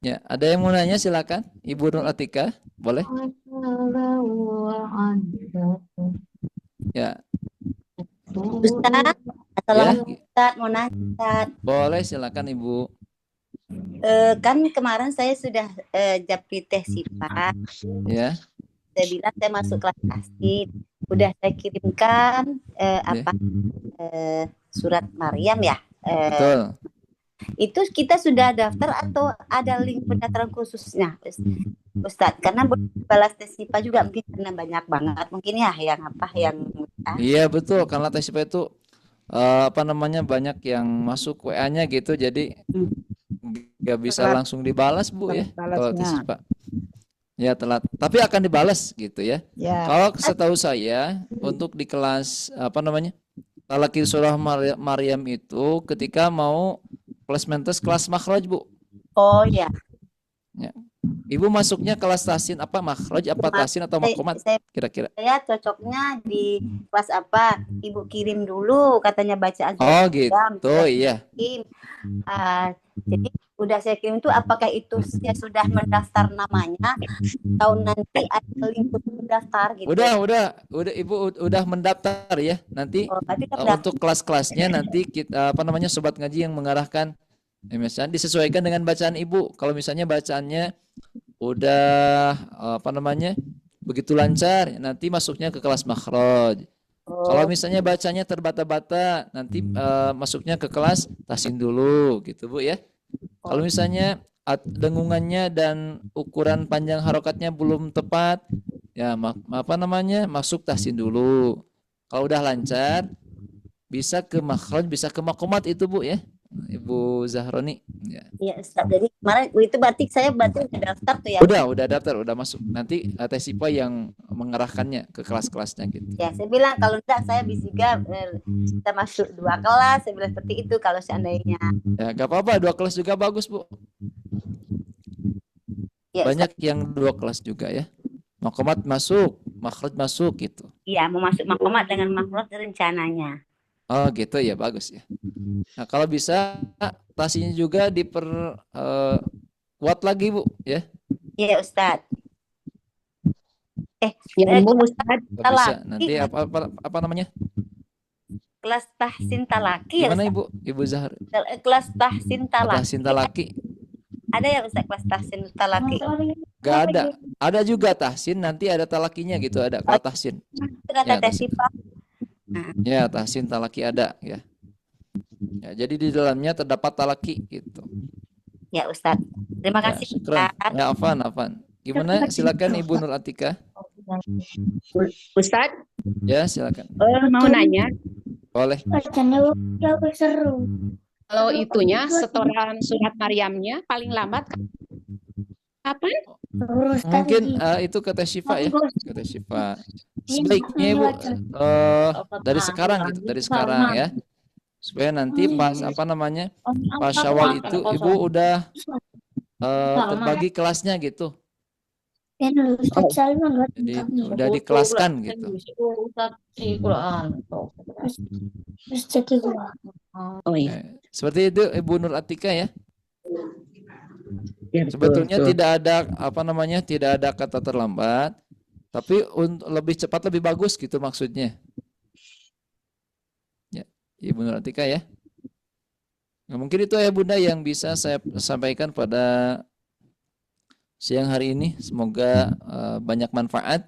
[SPEAKER 1] Ya, ada yang mau nanya silakan. Ibu Nur Atika, boleh? Ya.
[SPEAKER 9] Ustaz, assalamualaikum Ustaz, mau nanya Ustaz.
[SPEAKER 1] Boleh silakan Ibu.
[SPEAKER 9] Kan kemarin saya sudah japri tes sifat.
[SPEAKER 1] Ya.
[SPEAKER 9] Saya bilang saya masuk kelas tahsin. Udah saya kirimkan surat Maryam ya.
[SPEAKER 1] Betul.
[SPEAKER 9] Itu kita sudah daftar atau ada link pendaftaran khususnya, Ustadz? Karena balas tes sifat juga mungkin karena banyak banget mungkin ya yang
[SPEAKER 1] Iya betul, karena tes sifat itu apa namanya banyak yang masuk WA-nya gitu, jadi nggak bisa
[SPEAKER 6] Telat.
[SPEAKER 1] langsung dibalas Bu ya kalau tes
[SPEAKER 6] Balasnya.
[SPEAKER 1] sifat. Ya telat, tapi akan dibalas gitu ya.
[SPEAKER 6] Ya.
[SPEAKER 1] Kalau setahu saya untuk di kelas apa namanya Talaqi surah Maryam itu ketika mau placement kelas makhraj Bu.
[SPEAKER 9] Oh ya.
[SPEAKER 1] Ya. Ibu masuknya kelas tahsin apa makhraj apa tahsin atau makomat kira-kira?
[SPEAKER 9] Saya cocoknya di kelas apa? Ibu kirim dulu katanya bacaan.
[SPEAKER 1] Oh gitu, iya.
[SPEAKER 9] Jadi udah saya kirim itu apakah itu saya sudah mendaftar namanya atau nanti ada link untuk mendaftar gitu?
[SPEAKER 1] Udah Ibu udah mendaftar ya. Nanti untuk kelas-kelasnya nanti kita apa namanya sobat ngaji yang mengarahkan misalnya disesuaikan dengan bacaan Ibu. Kalau misalnya bacaannya udah apa namanya begitu lancar, nanti masuknya ke kelas makhraj. Kalau misalnya bacanya terbata-bata, nanti masuknya ke kelas tahsin dulu gitu Bu ya. Kalau misalnya dengungannya dan ukuran panjang harokatnya belum tepat, ya apa namanya masuk tahsin dulu. Kalau udah lancar, bisa ke makhraj, bisa ke makomat itu Bu ya, Ibu Zahroni. Ya.
[SPEAKER 9] Iya Ustaz. Jadi kemarin itu berarti udah daftar tuh ya?
[SPEAKER 1] Udah daftar, udah masuk. Nanti tes IPA yang mengarahkannya ke kelas-kelasnya gitu.
[SPEAKER 9] Ya, saya bilang kalau enggak saya bisa kita masuk 2 kelas, saya bilang seperti itu kalau seandainya.
[SPEAKER 1] Ya, gak apa-apa, 2 kelas juga bagus Bu.
[SPEAKER 9] Ya,
[SPEAKER 1] banyak yang 2 kelas juga ya. Makomat masuk, makhraj masuk gitu.
[SPEAKER 9] Iya, mau masuk makomat dengan makhraj rencananya.
[SPEAKER 1] Oh gitu ya, bagus ya. Nah kalau bisa tahsinnya juga kuat lagi Bu ya.
[SPEAKER 9] Iya Ustadz.
[SPEAKER 1] Ustadz. Bisa. Nanti apa namanya?
[SPEAKER 9] Kelas tahsin talaki ya
[SPEAKER 1] Gimana
[SPEAKER 9] Ustadz?
[SPEAKER 1] Ibu Zahar?
[SPEAKER 9] Kelas tahsin talaki.
[SPEAKER 1] Tahsin talaki.
[SPEAKER 9] Ada ya Ustadz kelas tahsin talaki?
[SPEAKER 1] Gak ada. Ada juga tahsin, nanti ada talakinya gitu, ada kalau tahsin.
[SPEAKER 9] Kata tes sifat.
[SPEAKER 1] Ya, tahsin talaki ada ya. Ya, jadi di dalamnya terdapat talaki gitu.
[SPEAKER 9] Ya Ustadz. Terima kasih.
[SPEAKER 1] Ya, Afan. Gimana? Silakan Ibu Nur Atika.
[SPEAKER 10] Ustadz.
[SPEAKER 1] Ya, silakan.
[SPEAKER 10] Mau nanya.
[SPEAKER 1] Boleh.
[SPEAKER 10] Kalau itunya setoran surat Maryamnya paling lambat kapan?
[SPEAKER 1] Mungkin itu kata Syifa ya, kata Syifa. Sebaiknya Ibu dari sekarang gitu, dari sekarang ya. Supaya nanti pas apa namanya? Pas Syawal itu Ibu udah terbagi kelasnya gitu. Jadi udah dikelaskan gitu.
[SPEAKER 10] Oh iya.
[SPEAKER 1] Seperti itu Ibu Nur Atika ya.
[SPEAKER 5] Ya,
[SPEAKER 1] Sebetulnya
[SPEAKER 5] betul.
[SPEAKER 1] tidak ada tidak ada kata terlambat, tapi untuk lebih cepat lebih bagus gitu maksudnya. Ya, Ibu Nur Atika ya. Nah, mungkin itu ya Bunda yang bisa saya sampaikan pada siang hari ini. Semoga banyak manfaat,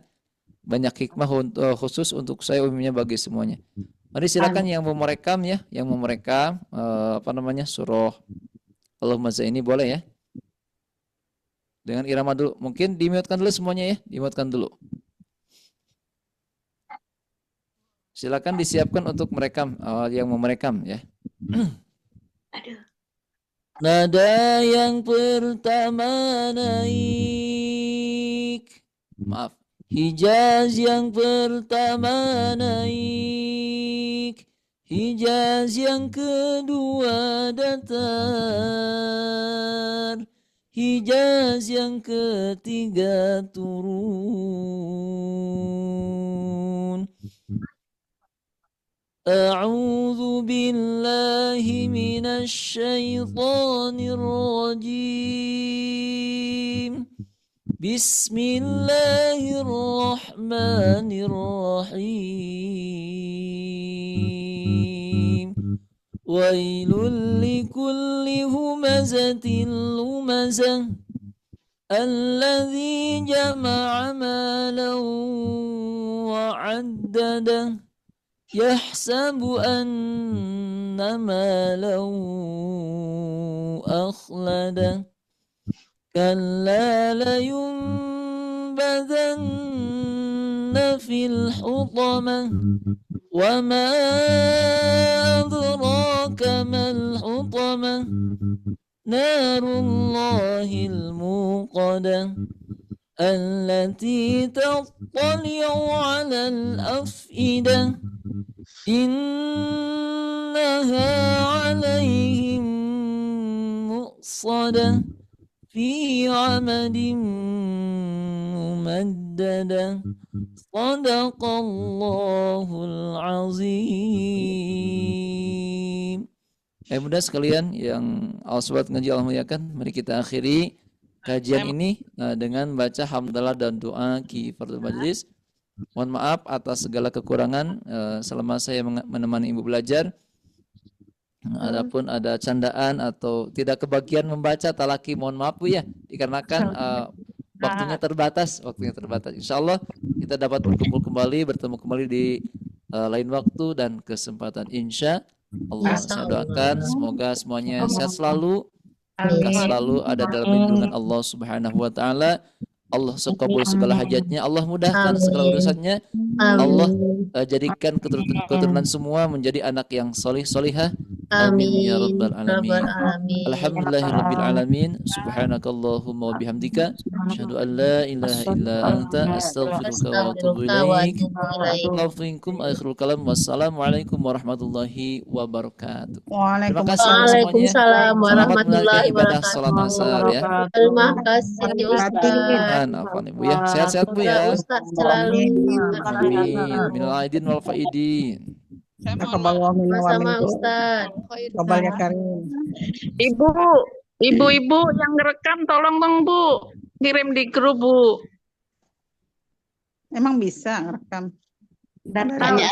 [SPEAKER 1] banyak hikmah khusus untuk saya, umumnya bagi semuanya. Mari silakan yang mau merekam ya, yang mau merekam surah Al-Humazah ini boleh ya. Dengan irama dulu. Mungkin di-mute-kan dulu semuanya ya, di-mute-kan dulu. Silakan disiapkan untuk merekam, yang mau merekam ya. Nada yang pertama naik. Maaf. Hijaz yang pertama naik. Hijaz yang kedua datar. Hijaz yang ketiga turun. A'udzu billahi minasy syaithanir rajim. Bismillahirrahmanirrahim. Wailul likulli humazatil lumazah alladzi jama'a malan wa 'addadah yahsabu anna malahu akhladah kalla layunbadanna fil hutamah wa ma adraka mal hutamah narullahil muqadah allati tattali'u 'alal af'idah innaha 'alaihim mu'sadah fi 'amadin mumaddadah. Shadaqallahul azim. Bunda sekalian yang sobat ngaji Allah muliakan, mari kita akhiri kajian ini dengan baca hamdalah dan doa kifaratul majlis. Mohon maaf atas segala kekurangan selama saya menemani Ibu belajar. Adapun ada candaan atau tidak kebagian membaca talaki, mohon maaf Bu ya, dikarenakan waktunya terbatas. Insya Allah kita dapat berkumpul kembali, bertemu kembali di lain waktu dan kesempatan. Insya Allah saya doakan semoga semuanya sehat selalu, selalu ada dalam lindungan Allah Subhanahu wa taala. Allah kabul segala hajatnya, Allah mudahkan segala urusannya, Allah jadikan keturunan semua menjadi anak yang solih solihah. Amin ya rabbal alamin. Alhamdulillahirabbil alamin. Subhanakallahumma wa bihamdika asyhadu an la ilaha illa anta astaghfiruka wa atubu ilaik. Assalamualaikum akhiru kalam. Wassalamualaikum warahmatullahi wabarakatuh. Terima kasih semuanya.
[SPEAKER 2] Waalaikumsalam warahmatullahi
[SPEAKER 1] ibadah salat asar ya.
[SPEAKER 2] Terima kasih Ustaz.
[SPEAKER 1] Apa nih Bu ya? Sehat-sehat Bu ya.
[SPEAKER 2] Ustaz selalu.
[SPEAKER 1] Amin. Minal aidin wal faidin.
[SPEAKER 2] Sama Ustaz.
[SPEAKER 8] Ibu-ibu yang ngerekam tolong dong Bu, kirim di grup Bu.
[SPEAKER 6] Emang bisa ngerekam?
[SPEAKER 7] Tanya.